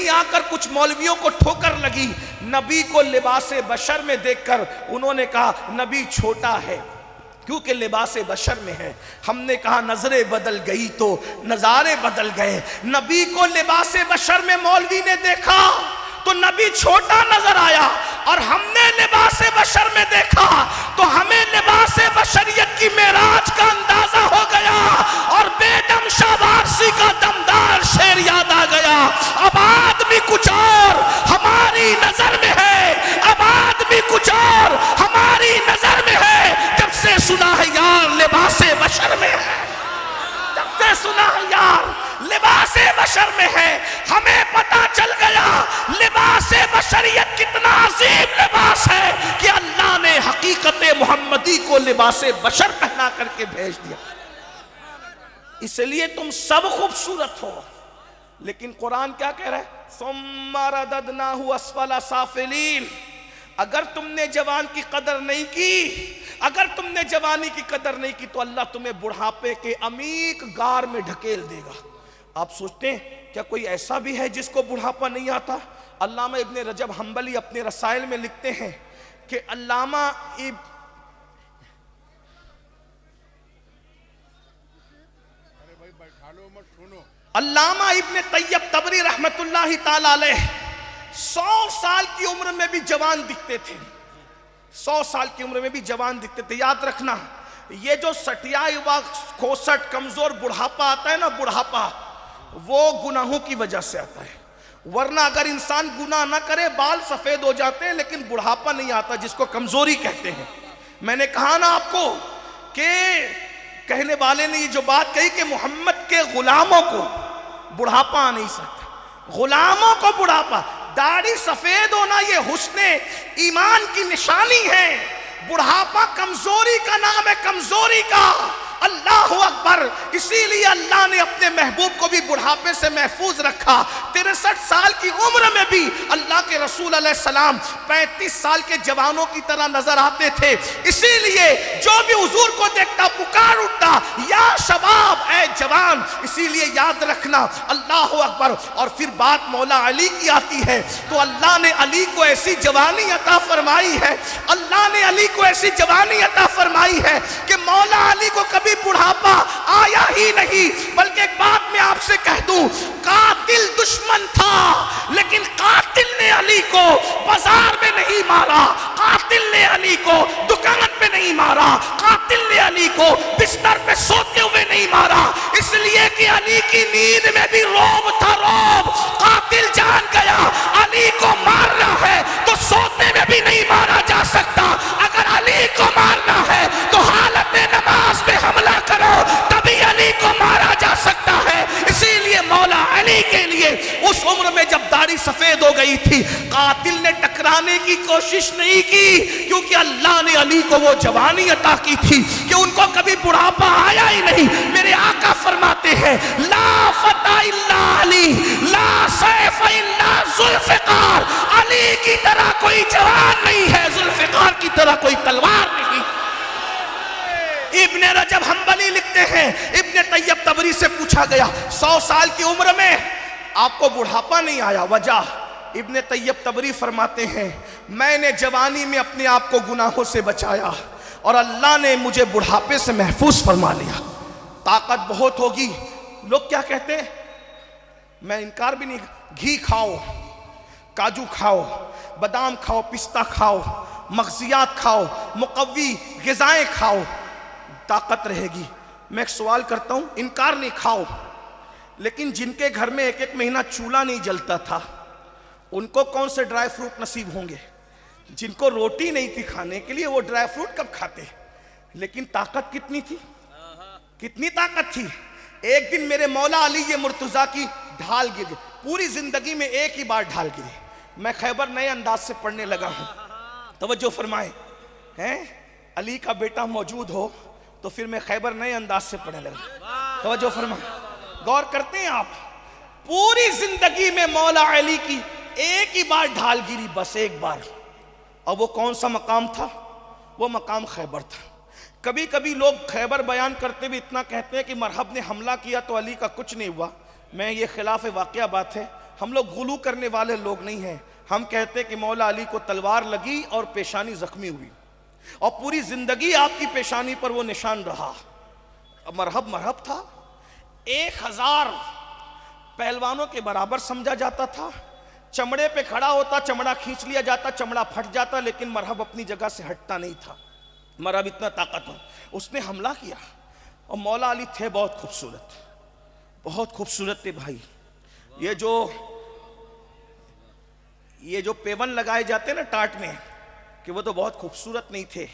آ کر کچھ مولویوں کو ٹھوکر لگی، نبی کو لباس بشر میں دیکھ کر انہوں نے کہا نبی چھوٹا ہے کیونکہ لباس بشر میں ہے۔ ہم نے کہا نظریں بدل گئی تو نظارے بدل گئے۔ نبی کو لباس بشر میں مولوی نے دیکھا تو نبی چھوٹا نظر آیا، اور ہم نے لباس بشر میں دیکھا تو ہمیں لباس بشریت کی معراج کا اندازہ ہو گیا، اور بے دم شاہ وارسی کا دمدار شعر یاد آ گیا، اب آدمی کچھ اور ہماری نظر میں ہے، اب آدمی کچھ اور ہماری نظر میں ہے، جب سے سنا ہے یار لباس بشر میں ہے، جب سے سنا ہے یار لباس بشر میں ہے، ہمیں پتا چل گیا لباس بشریت کتنا عظیم لباس ہے کہ اللہ نے حقیقت محمدی کو لباس بشر پہنا کر کے بھیج دیا۔ اس لیے تم سب خوبصورت ہو، لیکن قرآن کیا کہہ رہا ہے؟ ثم رددناہ اسفل سافلین۔ اگر تم نے جوان کی قدر نہیں کی، اگر تم نے جوانی کی قدر نہیں کی تو اللہ تمہیں بڑھاپے کے عمیق غار میں ڈھکیل دے گا۔ آپ سوچتے ہیں کیا کوئی ایسا بھی ہے جس کو بڑھاپا نہیں آتا؟ علامہ ابن رجب حنبلی اپنے رسائل میں لکھتے ہیں کہ علامہ ابن طیب طبری رحمت اللہ تعالی علیہ 100 سال کی عمر میں بھی جوان دکھتے تھے، 100 سال کی عمر میں بھی جوان دکھتے تھے۔ یاد رکھنا یہ جو سٹیائی وقت کھوسٹ کمزور بڑھاپا آتا ہے نا، بڑھاپا وہ گناہوں کی وجہ سے آتا ہے، ورنہ اگر انسان گناہ نہ کرے بال سفید ہو جاتے ہیں، لیکن بڑھاپا نہیں آتا جس کو کمزوری کہتے ہیں۔ میں نے کہا نا آپ کو کہ کہنے والے نے یہ جو بات کہی کہ محمد کے غلاموں کو بڑھاپا آ نہیں سکتا، غلاموں کو بڑھاپا، داڑھی سفید ہونا یہ حسن ایمان کی نشانی ہے، بڑھاپا کمزوری کا نام ہے، کمزوری کا۔ اللہ اکبر، اسی لیے اللہ نے اپنے محبوب کو بھی بڑھاپے سے محفوظ رکھا۔ 63 سال کی عمر میں بھی اللہ کے رسول علیہ السلام 35 سال کے جوانوں کی طرح نظر آتے تھے، اسی لیے جو بھی حضور کو دیکھتا پکار اٹھتا یا شباب، اے جوان۔ اسی لیے یاد رکھنا، اللہ اکبر۔ اور پھر بات مولا علی کی آتی ہے تو اللہ نے علی کو ایسی جوانی عطا فرمائی ہے، اللہ نے علی کو ایسی جوانی عطا فرمائی ہے کہ مولا علی کو کبھی بڑھاپا آیا ہی نہیں۔ بلکہ ایک بات میں آپ سے کہہ دوں، قاتل دشمن تھا لیکن قاتل نے علی کو بازار میں نہیں مارا، قاتل نے علی کو دکان پہ نہیں مارا، قاتل نے علی کو بستر پہ سوتے ہوئے نہیں مارا، اس لیے کہ علی کی نیند میں بھی روب تھا، روب۔ قاتل جان گیا علی کو مارنا ہے تو سوتے میں بھی نہیں مارا جا سکتا، اگر علی کو مارنا ہے تو حالت نماز میں حملہ کرو تبھی علی کو مارا جا سکتا ہے۔ اسی لیے مولا علی کے لیے اس عمر میں جب داڑھی سفید ہو گئی تھی۔ قاتل نے ٹکرانے کی کوشش نہیں کی کیونکہ اللہ نے علی کو وہ جوانی عطا کی تھی کہ ان کو کبھی بڑھاپا آیا ہی نہیں۔ میرے آقا فرماتے ہیں لا فتح الا علی، لا سیف الا ذوالفقار، علی کی طرح کوئی جوان نہیں ہے، ذوالفقار کی طرح کوئی تلوار نہیں۔ ابن رجب حنبلی لکھتے ہیں ابن طیب طبری سے پوچھا گیا 100 سال کی عمر میں آپ کو بڑھاپا نہیں آیا، وجہ؟ ابن طیب طبری فرماتے ہیں میں نے جوانی میں اپنے آپ کو گناہوں سے بچایا اور اللہ نے مجھے بڑھاپے سے محفوظ فرما لیا۔ طاقت بہت ہوگی، لوگ کیا کہتے ہیں، میں انکار بھی نہیں، گھی کھاؤ، کاجو کھاؤ، بادام کھاؤ، پستہ کھاؤ، مغزیات کھاؤ، مقوی غذائیں کھاؤ، طاقت رہے گی۔ میں ایک سوال کرتا ہوں، انکار نہیں، کھاؤ، لیکن جن کے گھر میں ایک مہینہ چولہا نہیں جلتا تھا ان کو کون سے ڈرائی فروٹ نصیب ہوں گے؟ جن کو روٹی نہیں تھی کھانے کے لیے وہ ڈرائی فروٹ کب کھاتے؟ لیکن طاقت کتنی تھی، کتنی طاقت تھی۔ ایک دن میرے مولا علی مرتضیٰ کی ڈھال گر گئی، پوری زندگی میں ایک ہی بار ڈھال گری۔ میں خیبر نئے انداز سے پڑھنے لگا ہوں، توجہ فرمائیں، علی کا بیٹا موجود ہو تو پھر میں خیبر نئے انداز سے پڑھنے لگا، توجہ فرمائیں، غور کرتے ہیں آپ، پوری زندگی میں مولا علی کی ایک ہی بار ڈھال گری، بس ایک بار۔ اور وہ کون سا مقام تھا؟ وہ مقام خیبر تھا۔ کبھی کبھی لوگ خیبر بیان کرتے بھی اتنا کہتے ہیں کہ مرحب نے حملہ کیا تو علی کا کچھ نہیں ہوا۔ میں یہ خلاف واقعہ بات ہے، ہم لوگ غلو کرنے والے لوگ نہیں ہیں۔ ہم کہتے ہیں کہ مولا علی کو تلوار لگی اور پیشانی زخمی ہوئی اور پوری زندگی آپ کی پیشانی پر وہ نشان رہا۔ مرحب تھا، 1000 پہلوانوں کے برابر سمجھا جاتا تھا، چمڑے پہ کھڑا ہوتا، چمڑا کھینچ لیا جاتا، چمڑا پھٹ جاتا، لیکن مرحب اپنی جگہ سے ہٹتا نہیں تھا۔ مرحب اتنا طاقتور، اس نے حملہ کیا اور مولا علی تھے بہت خوبصورت، بہت خوبصورت تھے بھائی۔ یہ جو پیون لگائے جاتے ہیں نا ٹاٹ میں، کہ وہ تو بہت خوبصورت نہیں تھے،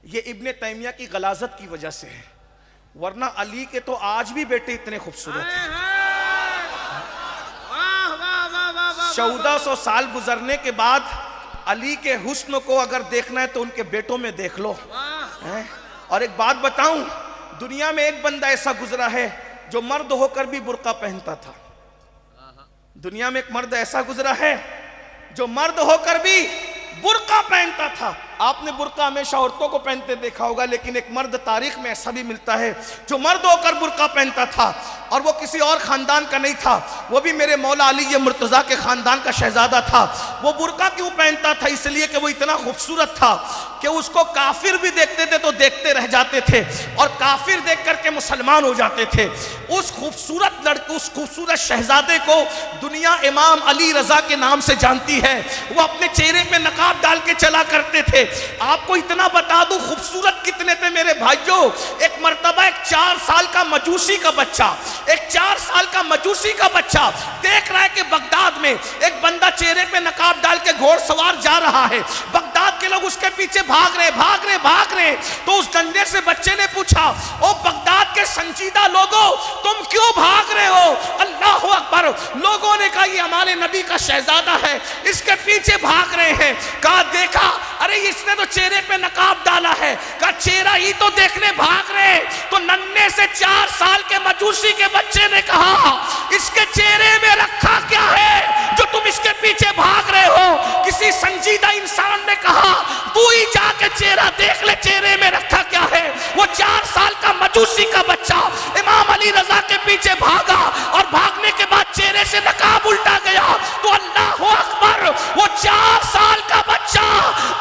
یہ ابن تیمیہ کی غلاظت کی وجہ سے ہے، ورنہ علی کے تو آج بھی بیٹے اتنے خوبصورت ہیں۔ 1400 سال گزرنے کے بعد علی کے حسن کو اگر دیکھنا ہے تو ان کے بیٹوں میں دیکھ لو۔ اور ایک بات بتاؤں، دنیا میں ایک بندہ ایسا گزرا ہے جو مرد ہو کر بھی برقع پہنتا تھا۔ دنیا میں ایک مرد ایسا گزرا ہے جو مرد ہو کر بھی برقع پہنتا تھا۔ آپ نے برقع ہمیشہ عورتوں کو پہنتے دیکھا ہوگا، لیکن ایک مرد تاریخ میں ایسا بھی ملتا ہے جو مرد ہو کر برقع پہنتا تھا، اور وہ کسی اور خاندان کا نہیں تھا، وہ بھی میرے مولا علی مرتضیٰ کے خاندان کا شہزادہ تھا۔ وہ برقع کیوں پہنتا تھا؟ اس لیے کہ وہ اتنا خوبصورت تھا کہ اس کو کافر بھی دیکھتے تھے تو دیکھتے رہ جاتے تھے، اور کافر دیکھ کر کے مسلمان ہو جاتے تھے۔ اس خوبصورت لڑکے، اس خوبصورت شہزادے کو دنیا امام علی رضا کے نام سے جانتی ہے۔ وہ اپنے چہرے پہ نقاب ڈال کے چلا کرتے تھے۔ آپ کو اتنا بتا دوں خوبصورت کتنے تھے میرے بھائیوں، ایک مرتبہ ایک 4 سال کا مجوسی کا بچہ، ایک 4 سال کا مجوسی کا بچہ دیکھ رہا ہے کہ بغداد میں ایک بندہ چہرے پہ نقاب ڈال کے گھوڑ سوار جا رہا ہے، بغداد کے لوگ اس کے پیچھے بھاگ رہے۔ تو اس ڈنڈے سے بچے نے پوچھا، او بغداد کے سنجیدہ لوگوں، تم کیوں بھاگ رہے ہو؟ اللہ اکبر۔ لوگوں نے کہا یہ ہمارے نبی کا شہزادہ ہے، اس کے پیچھے بھاگ رہے ہیں۔ کہا دیکھا، ارے اس نے تو چہرے پہ نقاب ڈالا ہے۔ کہا چہرہ ہی تو دیکھنے بھاگ رہے۔ تو ننھے سے 4 سال کے مجوسی کے بچے نے کہا اس کے چہرے میں رکھا کیا ہے جو تم اس کے پیچھے بھاگ رہے ہو؟ کسی سنجیدہ انسان نے کہا تو ہی جا کے چہرہ دیکھ لے، چہرے میں رکھا کیا ہے؟ وہ 4 سال کا مجوسی کا بچہ امام علی رضا کے پیچھے بھاگا، اور بھاگنے کے بعد چہرے سے نقاب الٹا گیا۔ تو اللہ اکبر، وہ 4 سال کا بچہ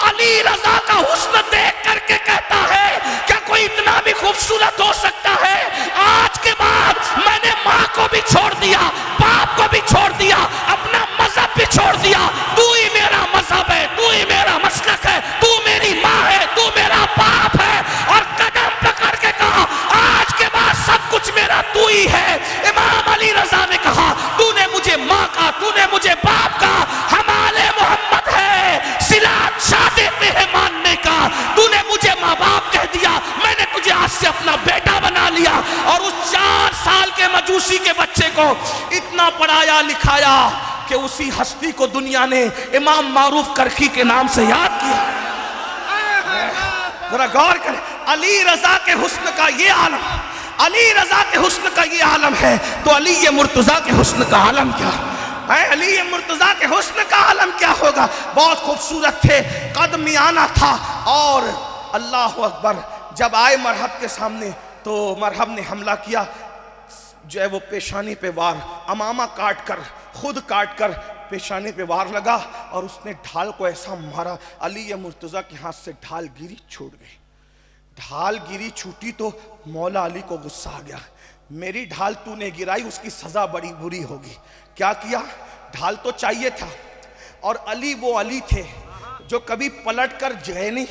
علی رضا کا حسن دیکھ کر کے کہتا ہے کیا کوئی اتنا بھی خوبصورت ہو سکتا ہے؟ آج کے بعد میں نے ماں کو بھی چھوڑ دیا، باپ کو بھی چھوڑ دیا، اپنا مذہب بھی چھوڑ دیا۔ تو ہی میرا مذہب ہے، تو ہی میرا مسلک ہے، تو میری ماں ہے، تو میرا باپ ہے۔ اور قدم پکڑ کے کہا آج کے بعد سب کچھ میرا تو ہی ہے۔ امام علی رضا نے کہا تو نے مجھے ماں کا، تو نے مجھے باپ کا، ہمارے محمد ہے کو اتنا پڑھایا لکھایا کہ اسی ہستی کو دنیا نے امام معروف کرخی کے نام سے یاد کیا۔ ذرا غور کریں، علی رضا کے حسن کا یہ عالم، علی رضا کے حسن کا یہ عالم ہے تو علی مرتضیٰ کے حسن کا عالم کیا ہے؟ علی مرتضیٰ کے حسن کا عالم کیا ہوگا؟ بہت خوبصورت تھے، قد میانہ تھا، اور اللہ اکبر جب آئے مرحب کے سامنے تو مرحب نے حملہ کیا، جو ہے وہ پیشانی پہ وار، امامہ کاٹ کر، خود کاٹ کر پیشانی پہ وار لگا، اور اس نے ڈھال کو ایسا مارا، علی مرتضیٰ کے ہاتھ سے ڈھال گری، چھوٹ گئی۔ ڈھال گری چھوٹی تو مولا علی کو غصہ آ گیا، میری ڈھال تو نے گرائی، اس کی سزا بڑی بری ہوگی۔ کیا کیا؟ ڈھال تو چاہیے تھا، اور علی وہ علی تھے جو کبھی پلٹ کر گئے نہیں،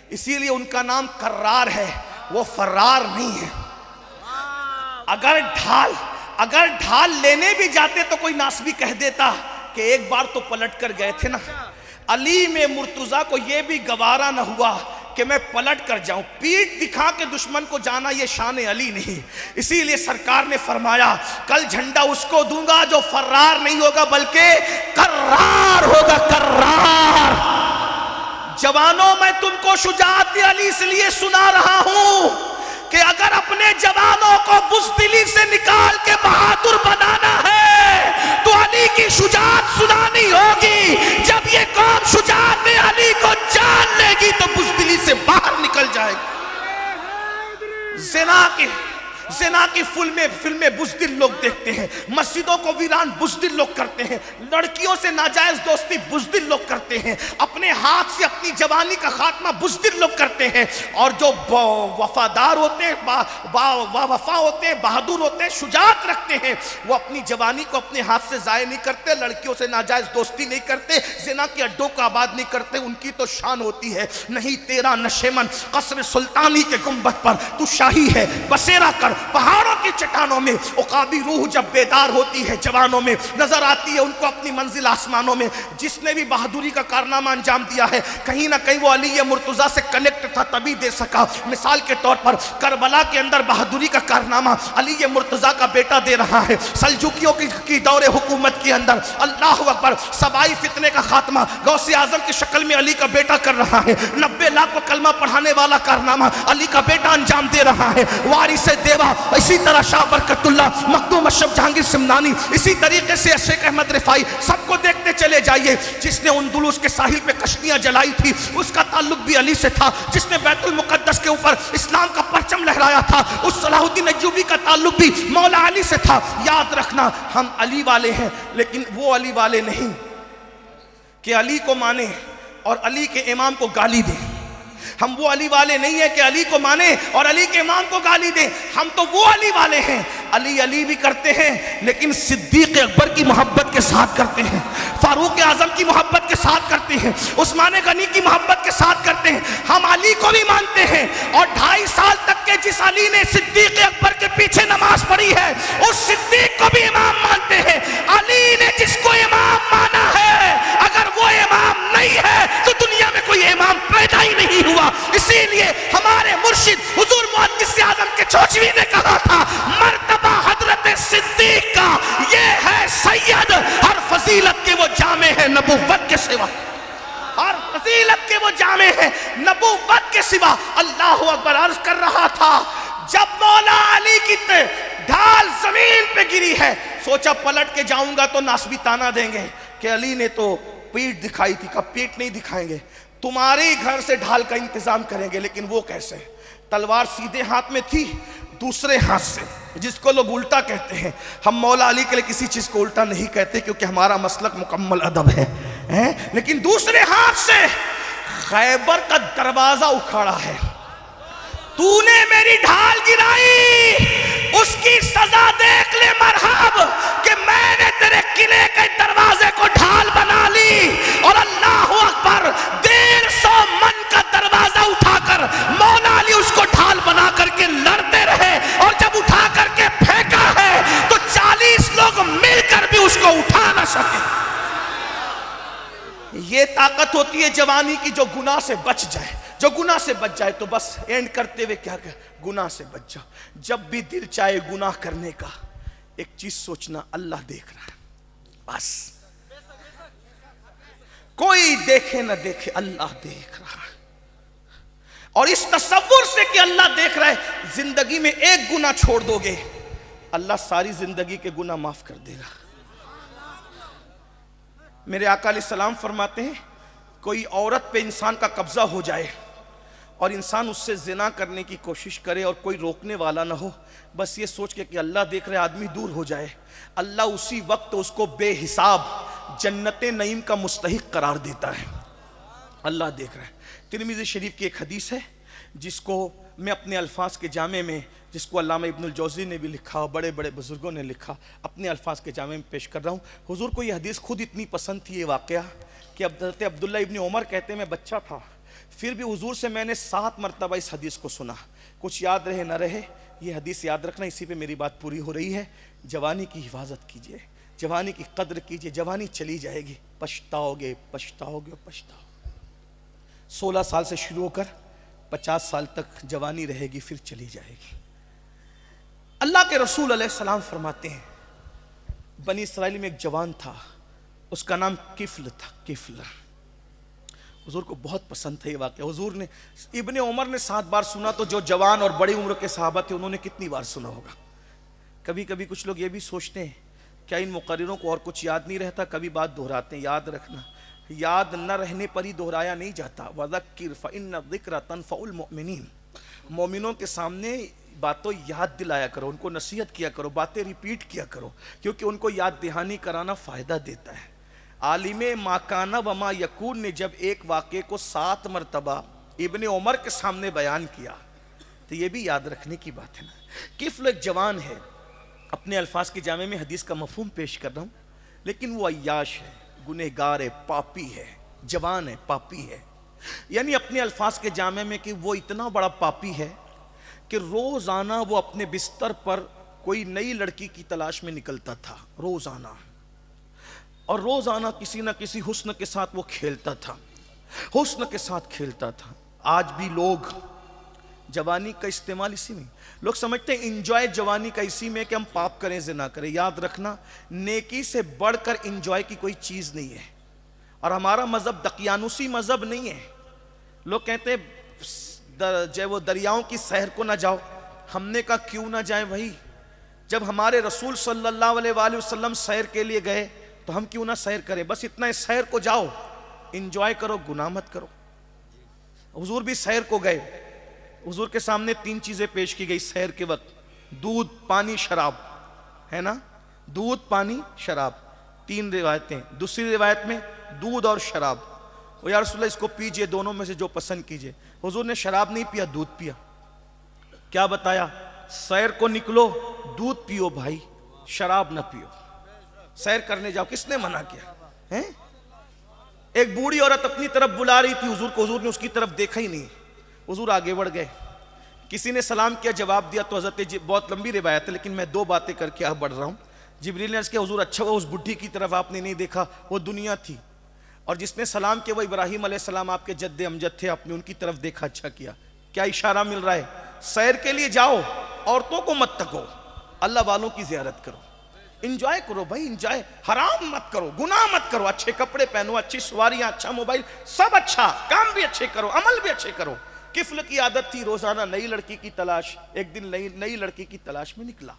اسی لیے ان کا نام کرار ہے، وہ فرار نہیں ہے۔ اگر ڈھال لینے بھی جاتے تو کوئی ناسبی کہہ دیتا کہ ایک بار تو پلٹ کر گئے تھے نا۔ علی میں مرتضیٰ کو یہ بھی گوارا نہ ہوا کہ میں پلٹ کر جاؤں، پیٹ دکھا کے دشمن کو جانا یہ شان علی نہیں، اسی لیے سرکار نے فرمایا کل جھنڈا اس کو دوں گا جو فرار نہیں ہوگا بلکہ کرار ہوگا، کرار۔ جوانوں میں تم کو شجاعت علی اس لیے سنا رہا ہوں کہ اگر اپنے جوانوں کو بزدلی سے نکال کے بہادر بنانا ہے تو علی کی شجاعت سنانی ہوگی۔ جب یہ قوم شجاعت علی کو جان لے گی تو بزدلی سے باہر نکل جائے گی۔ زنا کی فلمیں بزدل لوگ دیکھتے ہیں، مسجدوں کو ویران بزدل لوگ کرتے ہیں، لڑکیوں سے ناجائز دوستی بزدل لوگ کرتے ہیں، اپنے ہاتھ سے اپنی جوانی کا خاتمہ بزدل لوگ کرتے ہیں، اور جو وفادار ہوتے ہیں، وفا ہوتے ہیں، بہادر ہوتے ہیں، شجاعت رکھتے ہیں، وہ اپنی جوانی کو اپنے ہاتھ سے ضائع نہیں کرتے، لڑکیوں سے ناجائز دوستی نہیں کرتے، زنا کے اڈوں کو آباد نہیں کرتے۔ ان کی تو شان ہوتی ہے، نہیں تیرا نشیمن قصر سلطانی کے گنبد پر تو شاہی ہے، بسیرا کر پہاڑوں کی چٹانوں میں۔ عقابی روح جب بیدار ہوتی ہے جوانوں میں، نظر آتی ہے ان کو اپنی منزل آسمانوں میں۔ جس نے بھی بہادری کا کارنامہ انجام دیا ہے کہیں نہ کہیں وہ علی مرتضیٰ سے کنیکٹ تھا، تبھی دے سکا۔ مثال کے طور پر کربلا کے اندر بہادری کا کارنامہ علی مرتضیٰ کا بیٹا دے رہا ہے۔ سلجوکیوں کی دور حکومت کے اندر اللہ اکبر سبائی فتنے کا خاتمہ غوث اعظم کی شکل میں علی کا بیٹا کر رہا ہے۔ 90 لاکھ کو کلمہ پڑھانے والا کارنامہ علی کا بیٹا انجام دے رہا ہے۔ وارث دیوا، اسی طرح شاہ برکت اللہ، مخدوم اشرف جہانگیر سمنانی، اسی طریقے سے شیخ احمد رفاعی، سب کو دیکھتے چلے جائیے۔ جس نے اندلس کے ساحل پہ کشتیاں جلائی تھی اس کا تعلق بھی علی سے تھا۔ جس نے بیت المقدس کے اوپر اسلام کا پرچم لہرایا تھا اس صلاح الدین ایوبی کا تعلق بھی مولا علی سے تھا۔ یاد رکھنا ہم علی والے ہیں، لیکن وہ علی والے نہیں کہ علی کو مانے اور علی کے امام کو گالی دیں۔ ہم وہ علی والے نہیں ہیں کہ علی کو مانے اور علی کے امام کو گالی دیں۔ ہم تو وہ علی والے ہیں، علی بھی کرتے ہیں لیکن صدیق اکبر کی محبت کے ساتھ کرتے ہیں، فاروق اعظم کی محبت کے ساتھ کرتے ہیں، عثمان غنی کی محبت کے ساتھ کرتے ہیں۔ ہم علی کو بھی مانتے ہیں، اور 2.5 سال تک کے جس علی نے صدیق اکبر کے پیچھے نماز پڑھی ہے اس صدیق کو بھی امام مانتے ہیں۔ علی نے جس کو امام مانا ہے اگر وہ امام نہیں ہے تو دنیا میں کوئی امام پیدا ہی نہیں ہوا۔ اسی لیے ہمارے مرشد حضور محدث اعظم کے چوچوی نے کہا تھا مرتبہ حضرت صدیق کا یہ ہے سید، ہر فضیلت کے وہ جامع ہے نبوت کے سوا، ہر فضیلت کے وہ جامع ہے نبوت کے سوا۔ اللہ اکبر عرض کر رہا تھا جب مولا علی کی ڈھال زمین پہ گری ہے سوچا پلٹ کے جاؤں گا تو ناسبی تانا دیں گے کہ علی نے تو پیٹ دکھائی تھی، کب پیٹ نہیں دکھائیں گے، تمہارے گھر سے ڈھال کا انتظام کریں گے۔ لیکن وہ کیسے؟ تلوار سیدھے ہاتھ میں تھی، دوسرے ہاتھ سے، جس کو لوگ الٹا کہتے ہیں۔ ہم مولا علی کے لیے کسی چیز کو الٹا نہیں کہتے کیونکہ ہمارا مسلک مکمل ادب ہے، لیکن دوسرے ہاتھ سے خیبر کا دروازہ اکھاڑا ہے۔ تو نے میری ڈھال گرائی، اس کی سزا دیکھ لے مرحب کہ میں نے تیرے قلعے کے دروازے کو ڈھال بنا لی۔ اور اللہ اکبر 150 من کا دروازہ اٹھا کر مولا علی اس کو ڈھال بنا کر کے لڑتے رہے، اور جب اٹھا کر کے پھینکا ہے تو 40 لوگ مل کر بھی اس کو اٹھا نہ سکے۔ یہ طاقت ہوتی ہے جوانی کی جو گناہ سے بچ جائے، جو گناہ سے بچ جائے۔ تو بس اینڈ کرتے ہوئے کیا کہ گناہ سے بچ جاؤ۔ جب بھی دل چاہے گناہ کرنے کا ایک چیز سوچنا، اللہ دیکھ رہا ہے، بس کوئی دیکھے نہ دیکھے اللہ دیکھ رہا ہے۔ اور اس تصور سے کہ اللہ دیکھ رہا ہے، زندگی میں ایک گناہ چھوڑ دو گے، اللہ ساری زندگی کے گناہ معاف کر دے گا۔ میرے آقا علیہ السلام فرماتے ہیں، کوئی عورت پہ انسان کا قبضہ ہو جائے اور انسان اس سے زنا کرنے کی کوشش کرے اور کوئی روکنے والا نہ ہو، بس یہ سوچ کے کہ اللہ دیکھ رہے، آدمی دور ہو جائے، اللہ اسی وقت اس کو بے حساب جنت نعیم کا مستحق قرار دیتا ہے۔ اللہ دیکھ رہا ہے۔ ترمذی شریف کی ایک حدیث ہے جس کو میں اپنے الفاظ کے جامع میں، جس کو علامہ ابن الجوزی نے بھی لکھا اور بڑے بڑے بزرگوں نے لکھا، اپنے الفاظ کے جامع میں پیش کر رہا ہوں۔ حضور کو یہ حدیث خود اتنی پسند تھی، یہ واقعہ، کہ حضرت عبداللہ ابن عمر کہتے ہیں میں بچہ تھا، پھر بھی حضور سے میں نے 7 مرتبہ اس حدیث کو سنا، کچھ یاد رہے نہ رہے، یہ حدیث یاد رکھنا، اسی پہ میری بات پوری ہو رہی ہے۔ جوانی کی حفاظت کیجئے، جوانی کی قدر کیجئے، جوانی چلی جائے گی، پچھتاؤ گے پچھتاؤ گے پچھتاؤ گے۔ 16 سال سے شروع ہو کر 50 سال تک جوانی رہے گی، پھر چلی جائے گی۔ اللہ کے رسول علیہ السلام فرماتے ہیں، بنی اسرائیل میں ایک جوان تھا، اس کا نام کفل تھا، کفل۔ حضور کو بہت پسند تھا یہ واقعہ۔ حضور نے، ابن عمر نے 7 بار سنا، تو جو جوان اور بڑی عمر کے صحابہ تھے انہوں نے کتنی بار سنا ہوگا؟ کبھی کبھی کچھ لوگ یہ بھی سوچتے ہیں کیا ان مقرروں کو اور کچھ یاد نہیں رہتا، کبھی بات دہراتے ہیں۔ یاد رکھنا، یاد نہ رہنے پر ہی دہرایا نہیں جاتا۔ وَذَكِّرْ فَإِنَّ الذِّكْرَ تَنفَعُ الْمُؤْمِنِينَ، مومنوں کے سامنے باتوں یاد دلایا کرو، ان کو نصیحت کیا کرو، باتیں ریپیٹ کیا کرو، کیونکہ ان کو یاد دہانی کرانا فائدہ دیتا ہے۔ عالم ما کان و ما یکون نے جب ایک واقعے کو 7 مرتبہ ابن عمر کے سامنے بیان کیا تو یہ بھی یاد رکھنے کی بات ہے نا۔ کفل ایک جوان ہے، اپنے الفاظ کے جامع میں حدیث کا مفہوم پیش کر رہا ہوں، لیکن وہ عیاش ہے، گنہگار ہے، پاپی ہے، جوان ہے، پاپی ہے۔ یعنی اپنے الفاظ کے جامع میں کہ وہ اتنا بڑا پاپی ہے کہ روزانہ وہ اپنے بستر پر کوئی نئی لڑکی کی تلاش میں نکلتا تھا، روزانہ، اور روزانہ کسی نہ کسی حسن کے ساتھ وہ کھیلتا تھا، حسن کے ساتھ کھیلتا تھا۔ آج بھی لوگ جوانی کا استعمال اسی میں، لوگ سمجھتے ہیں انجوائے جوانی کا اسی میں کہ ہم پاپ کریں، زنا کریں۔ یاد رکھنا، نیکی سے بڑھ کر انجوائے کی کوئی چیز نہیں ہے، اور ہمارا مذہب دقیانوسی مذہب نہیں ہے۔ لوگ کہتے ہیں جو وہ دریاؤں کی سیر کو نہ جاؤ، ہم نے کہا کیوں نہ جائیں بھائی، جب ہمارے رسول صلی اللہ علیہ وآلہ وسلم سیر کے لیے گئے تو ہم کیوں نہ سیر کریں؟ بس اتنا ہے، سیر کو جاؤ، انجوائے کرو، گناہ مت کرو۔ حضور بھی سیر کو گئے، حضور کے سامنے 3 چیزیں پیش کی گئی سیر کے وقت، دودھ، پانی، شراب، ہے نا، دودھ، پانی، شراب، 3 روایتیں۔ دوسری روایت میں دودھ اور شراب، وہ یا رسول اللہ اس کو پیجئے، دونوں میں سے جو پسند کیجئے۔ حضور نے شراب نہیں پیا، دودھ پیا۔ کیا بتایا؟ سیر کو نکلو، دودھ پیو بھائی، شراب نہ پیو، سیر کرنے جاؤ۔ کس نے منع کیا؟ ایک بوڑھی عورت اپنی طرف بلا رہی تھی حضور کو، حضور نے اس کی طرف دیکھا ہی نہیں، حضور آگے بڑھ گئے۔ کسی نے سلام کیا، جواب دیا، تو حضرت بہت لمبی روایت ہے لیکن میں 2 باتیں کر کے بڑھ رہا ہوں۔ جبریل نے عرض کیا، حضور اچھا ہوا اس بڈھی کی طرف آپ نے نہیں دیکھا، وہ دنیا تھی، اور جس نے سلام کیا وہ ابراہیم علیہ السلام آپ کے جد امجد تھے، آپ نے ان کی طرف دیکھا، اچھا کیا۔ کیا اشارہ مل رہا ہے؟ سیر کے لیے جاؤ، عورتوں کو مت تکو، اللہ والوں کی زیارت کرو، انجوائے کرو بھائی، انجوائے، حرام مت کرو، گناہ مت کرو، اچھے کپڑے پہنو، اچھی سواریاں، اچھا موبائل، سب اچھا، کام بھی اچھے کرو، عمل بھی اچھے کرو۔ کفل کی عادت تھی روزانہ نئی لڑکی کی تلاش۔ ایک دن نئی لڑکی کی تلاش میں نکلا،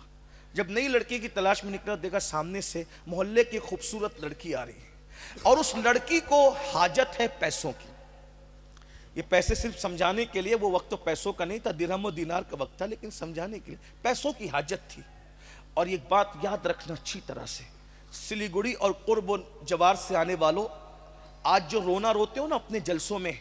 جب نئی لڑکی کی تلاش میں نکلا دیکھا سامنے سے محلے کی خوبصورت لڑکی آ رہی ہے، اور اس لڑکی کو حاجت ہے پیسوں کی۔ یہ پیسے صرف سمجھانے کے لیے، وہ وقت تو پیسوں کا نہیں تھا، درہم و دینار کا وقت تھا، لیکن سمجھانے کے لیے پیسوں کی حاجت تھی۔ اور ایک بات یاد رکھنا اچھی طرح سے، سلیگوڑی اور قرب و جوار سے آنے والوں، آج جو رونا روتے ہو نا اپنے جلسوں میں،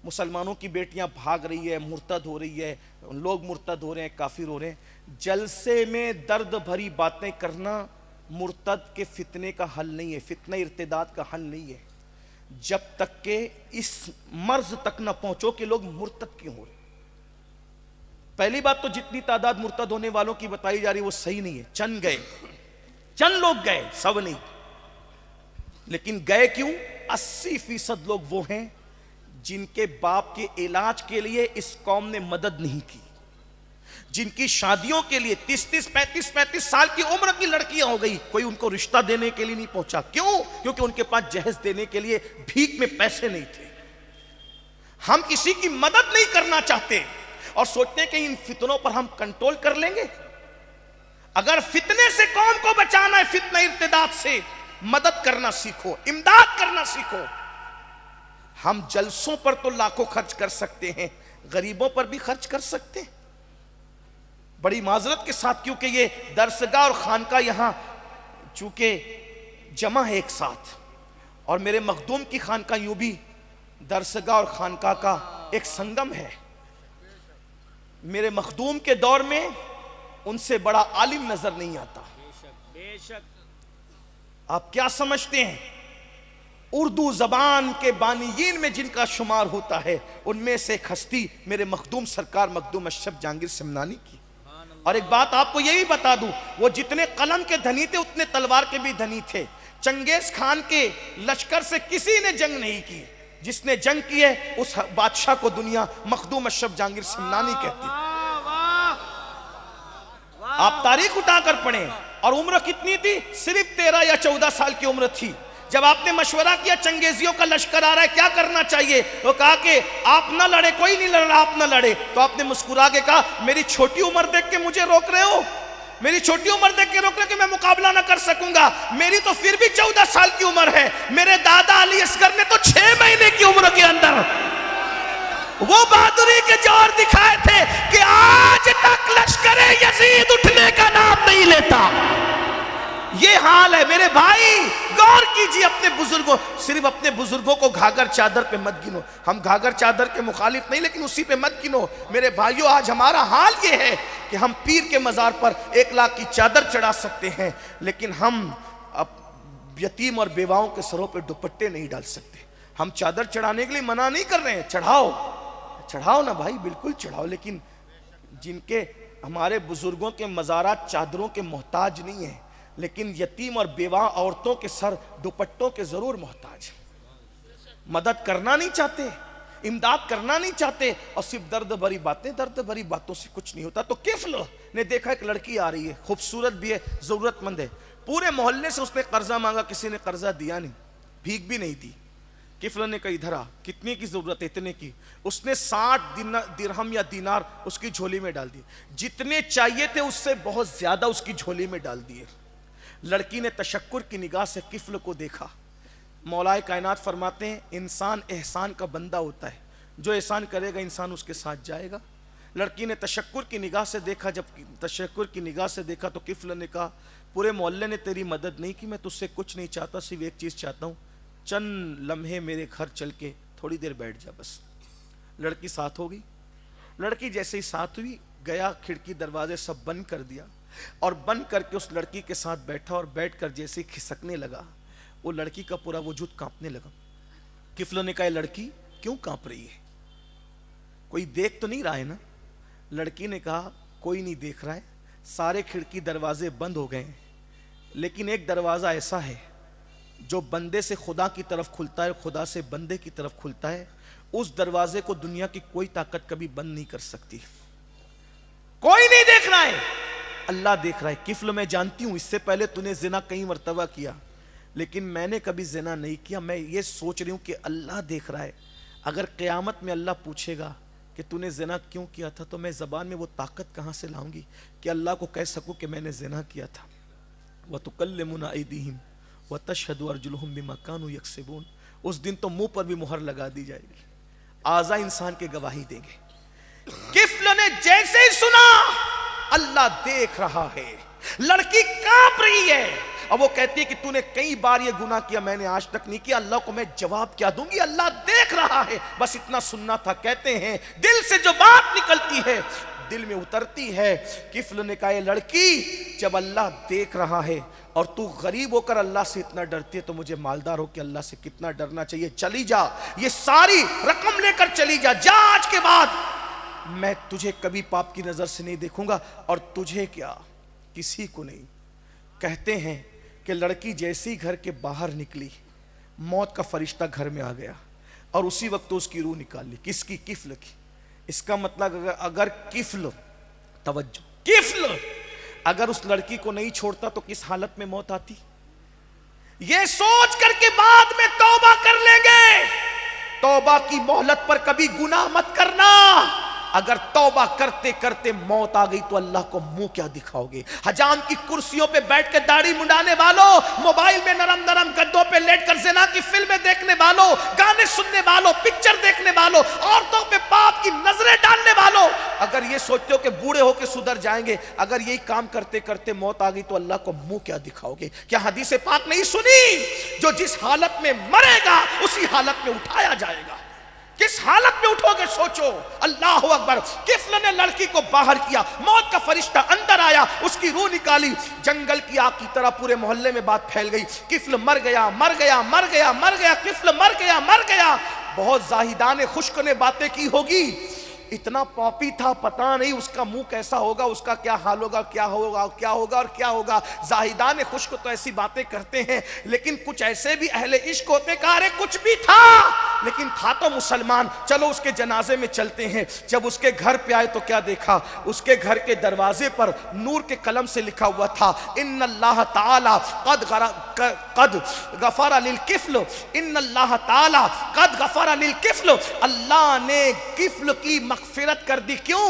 مسلمانوں کی بیٹیاں بھاگ رہی ہے، مرتد ہو رہی ہے، لوگ مرتد ہو رہے ہیں، کافر ہو رہے ہیں، جلسے میں درد بھری باتیں کرنا مرتد کے فتنے کا حل نہیں ہے، فتنہ ارتداد کا حل نہیں ہے، جب تک کہ اس مرض تک نہ پہنچو کہ لوگ مرتد کیوں ہو رہے ہیں۔ پہلی بات تو جتنی تعداد مرتد ہونے والوں کی بتائی جا رہی وہ صحیح نہیں ہے، چند گئے، چند لوگ گئے، سب نہیں، لیکن گئے کیوں؟ 80% لوگ وہ ہیں جن کے باپ کے علاج کے لیے اس قوم نے مدد نہیں کی، جن کی شادیوں کے لیے 30 35 سال کی عمر کی لڑکیاں ہو گئی، کوئی ان کو رشتہ دینے کے لیے نہیں پہنچا. کیوں؟ کیونکہ ان کے پاس جہیز دینے کے لیے بھیک میں پیسے نہیں تھے. ہم کسی کی مدد نہیں کرنا چاہتے اور سوچتے ہیں کہ ان فتنوں پر ہم کنٹرول کر لیں گے. اگر فتنے سے قوم کو بچانا ہے، فتنہ ارتداد سے، مدد کرنا سیکھو، امداد کرنا سیکھو. ہم جلسوں پر تو لاکھوں خرچ کر سکتے ہیں، غریبوں پر بھی خرچ کر سکتے ہیں. بڑی معذرت کے ساتھ، کیونکہ یہ درسگاہ اور خانقاہ یہاں چونکہ جمع ہے ایک ساتھ، اور میرے مخدوم کی خانقاہ یوں بھی درسگاہ اور خانقاہ کا ایک سنگم ہے. میرے مخدوم کے دور میں ان سے بڑا عالم نظر نہیں آتا. آپ کیا سمجھتے ہیں؟ اردو زبان کے بانیین میں جن کا شمار ہوتا ہے، ان میں سے ایک ہستی میرے مخدوم سرکار مخدوم اشرف جہانگیر سمنانی کی. اور ایک بات آپ کو یہ بھی بتا دوں، وہ جتنے قلم کے دھنی تھے اتنے تلوار کے بھی دھنی تھے. چنگیز خان کے لشکر سے کسی نے جنگ نہیں کی. جس نے جنگ کی ہے اس بادشاہ کو دنیا مخدوم اشرف جہانگیر سمنانی کہتی. آپ تاریخ اٹھا کر پڑھیں. اور عمر کتنی تھی؟ صرف 13 یا 14 سال کی عمر تھی. جب آپ نے مشورہ کیا چنگیزیوں کا لشکر آ رہا ہے، کیا کرنا چاہیے؟ وہ کہا کہ آپ نہ لڑے، کوئی نہیں لڑ رہا، آپ نہ لڑے. تو آپ نے مسکرا کے کہا میری چھوٹی عمر دیکھ کے مجھے روک رہے ہو؟ میری چھوٹی عمر دیکھ کے روک رہے کہ میں مقابلہ نہ کر سکوں گا؟ میری تو پھر بھی 14 سال کی عمر ہے. میرے دادا علی اصغر نے تو 6 مہینے کی عمر کے اندر وہ بہادری کے جوہر دکھائے تھے کہ آج تک لشکر یزید اٹھنے کا نام نہیں لیتا. یہ حال ہے میرے بھائی. غور کیجئے اپنے بزرگوں، صرف اپنے بزرگوں کو گھاگر چادر پہ مت گنو. ہم گھاگر چادر کے مخالف نہیں، لیکن اسی پہ مت گنو. میرے بھائیوں، آج ہمارا حال یہ ہے کہ ہم پیر کے مزار پر 1 لاکھ کی چادر چڑھا سکتے ہیں، لیکن ہم یتیم اور بیواؤں کے سروں پہ دوپٹے نہیں ڈال سکتے. ہم چادر چڑھانے کے لیے منع نہیں کر رہے ہیں، چڑھاؤ نا بھائی، بالکل چڑھاؤ. لیکن جن کے ہمارے بزرگوں کے مزارات چادروں کے محتاج نہیں ہیں، لیکن یتیم اور بیواہ عورتوں کے سر دوپٹوں کے ضرور محتاج. مدد کرنا نہیں چاہتے، امداد کرنا نہیں چاہتے، اور صرف درد بھری باتوں سے کچھ نہیں ہوتا. تو کفل نے دیکھا ایک لڑکی آ رہی ہے، خوبصورت بھی ہے، ضرورت مند ہے. پورے محلے سے اس نے قرضہ مانگا، کسی نے قرضہ دیا نہیں، بھیک بھی نہیں دی. کفل نے کہا ادھر آ، کتنے کی ضرورت ہے؟ اتنے کی. اس نے 60 درہم یا دینار اس کی جھولی میں ڈال دی. جتنے چاہیے تھے اس سے بہت زیادہ اس کی جھولی میں ڈال دیے. لڑکی نے تشکر کی نگاہ سے کفل کو دیکھا. مولا کائنات فرماتے ہیں انسان احسان کا بندہ ہوتا ہے، جو احسان کرے گا انسان اس کے ساتھ جائے گا. لڑکی نے تشکر کی نگاہ سے دیکھا. جب تشکر کی نگاہ سے دیکھا تو کفل نے کہا پورے محلے نے تیری مدد نہیں کی، میں تجھ سے کچھ نہیں چاہتا، صرف ایک چیز چاہتا ہوں، چند لمحے میرے گھر چل کے تھوڑی دیر بیٹھ جا بس. لڑکی ساتھ ہو گئی. لڑکی جیسے ہی ساتھ ہوئی، گیا کھڑکی دروازے سب بند کر دیا، اور بند کر کے اس لڑکی کے ساتھ بیٹھا، اور بیٹھ کر جیسے ہی کھسکنے لگا، وہ لڑکی کا پورا وجود کانپنے لگا. کفل نے کہا لڑکی کیوں کانپ رہی ہے؟ کوئی دیکھ تو نہیں رہا ہے نا؟ لڑکی نے کہا کوئی نہیں دیکھ رہا ہے، سارے کھڑکی دروازے بند ہو گئے ہیں، لیکن ایک دروازہ ایسا ہے جو بندے سے خدا کی طرف کھلتا ہے، خدا سے بندے کی طرف کھلتا ہے. اس دروازے کو دنیا کی کوئی طاقت کبھی بند نہیں کر سکتی. کوئی نہیں دیکھ رہا ہے، اللہ دیکھ رہا ہے. کفل میں جانتی ہوں اس سے پہلے تو نے زنا کئی مرتبہ کیا، لیکن میں نے کبھی زنا نہیں کیا. میں یہ سوچ رہی ہوں کہ اللہ دیکھ رہا ہے. اگر قیامت میں اللہ پوچھے گا کہ تو نے زنا کیوں کیا تھا، تو میں زبان میں وہ طاقت کہاں سے لاؤں گی کہ اللہ کو کہہ سکوں کہ میں نے زنا کیا تھا. وَتُكَلِّمُنَا أَيْدِيهِمْ وَتَشْهَدُ أَرْجُلُهُمْ بِمَا كَانُوا يَكْسِبُونَ. اس دن تو منہ پر بھی مہر لگا دی جائے گی، اعضاء انسان کے گواہی دیں گے. کفل نے جیسے ہی سنا اللہ دیکھ رہا ہے، لڑکی کانپ رہی ہے، اور وہ کہتی ہے کہ تو نے کئی بار یہ گناہ کیا، میں نے آج تک نہیں کیا، اللہ کو میں جواب کیا دوں گی؟ اللہ دیکھ رہا ہے، بس اتنا سننا تھا. کہتے ہیں دل سے جو بات نکلتی ہے دل میں اترتی ہے. کفل نے کہا یہ لڑکی جب اللہ دیکھ رہا ہے اور تو غریب ہو کر اللہ سے اتنا ڈرتی ہے، تو مجھے مالدار ہو کے اللہ سے کتنا ڈرنا چاہیے. چلی جا، یہ ساری رقم لے کر چلی جا، جا، آج کے بعد میں تجھے کبھی پاپ کی نظر سے نہیں دیکھوں گا، اور تجھے کیا کسی کو نہیں. کہتے ہیں کہ لڑکی جیسے ہی گھر کے باہر نکلی، موت کا فرشتہ گھر میں آ گیا، اور اسی وقت تو اس کی روح نکال لی. کس کی؟ کفل کی. اس کا مطلب اگر کفل توجہ، کفل اگر اس لڑکی کو نہیں چھوڑتا تو کس حالت میں موت آتی؟ یہ سوچ کر کے بعد میں توبہ کر لیں گے۔ توبہ کی مہلت پر کبھی گناہ مت کرنا۔ اگر توبہ کرتے کرتے موت آ گئی تو اللہ کو منہ کیا دکھاؤ گے؟ حجام کی کرسیوں پہ بیٹھ کے داڑھی منڈانے والوں، موبائل میں نرم نرم گدوں پہ لیٹ کر زنا کی فلمیں دیکھنے والوں، گانے سننے والوں، پکچر دیکھنے والوں، عورتوں پہ پاپ کی نظریں ڈالنے والوں، اگر یہ سوچتے ہو کہ بوڑھے ہو کے سدھر جائیں گے، اگر یہی کام کرتے کرتے موت آ گئی تو اللہ کو منہ کیا دکھاؤ گے؟ کیا حدیث پاک نہیں سنی؟ جو جس حالت میں مرے گا اسی حالت میں اٹھایا جائے گا۔ کس حالت میں اٹھو گے سوچو۔ اللہ اکبر۔ کفل نے لڑکی کو باہر کیا، موت کا فرشتہ اندر آیا، اس کی روح نکالی، جنگل کی آگ کی طرح پورے محلے میں بات پھیل گئی، کفل مر گیا، مر گیا، مر گیا، مر گیا، کفل مر گیا، مر گیا۔ بہت زاہدان خشک نے باتیں کی ہوگی، اتنا پاپی تھا، پتہ نہیں اس کا منہ کیسا ہوگا، اس کا کیا حال ہوگا، کیا ہوگا، کیا ہوگا اور کیا ہوگا۔ زاہدان خشک تو ایسی باتیں کرتے ہیں، لیکن کچھ ایسے بھی اہل عشق ہوتے، کہا رے کچھ بھی تھا لیکن تھا تو مسلمان، چلو اس کے جنازے میں چلتے ہیں۔ جب اس کے گھر پہ آئے تو کیا دیکھا؟ اس کے گھر کے دروازے پر نور کے قلم سے لکھا ہوا تھا، ان اللہ تعالی قد غفر للکفل، ان اللہ تعالی قد غفر للکفل، اللہ نے کفل کی مغفرت کر دی۔ کیوں؟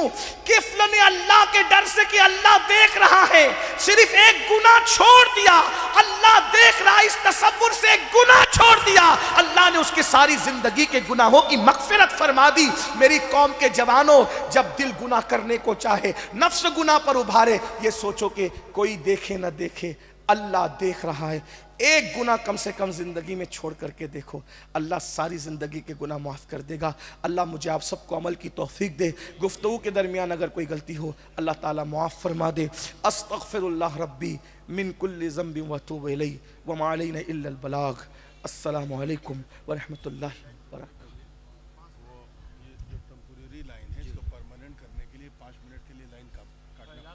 کفل نے اللہ کے ڈر سے کہ اللہ دیکھ رہا ہے، صرف ایک گناہ چھوڑ دیا، اللہ دیکھ رہا، اس تصور سے ایک گناہ چھوڑ دیا، اللہ نے اس کے ساری زندگی کے گناہوں کی مغفرت فرما دی۔ میری قوم کے جوانوں، جب دل گناہ کرنے کو چاہے، نفس گناہ پر ابھارے، یہ سوچو کہ کوئی دیکھے نہ دیکھے، اللہ دیکھ رہا ہے، ایک گناہ کم سے کم زندگی میں چھوڑ کر کے دیکھو، اللہ ساری زندگی کے گناہ معاف کر دے گا۔ اللہ مجھے آپ سب کو عمل کی توفیق دے۔ گفتگو کے درمیان اگر کوئی غلطی ہو اللہ تعالیٰ معاف فرما دے۔ استغفر اللہ ربی من کل ذنب واتوب الیہ وما علینا الا البلاغ۔ السلام علیکم ورحمۃ اللہ وبرکاتہ۔ یہ جو ٹیمپوریری لائن ہے اس کو پرماننٹ کرنے کے لیے 5 منٹ کے لیے لائن کاٹنا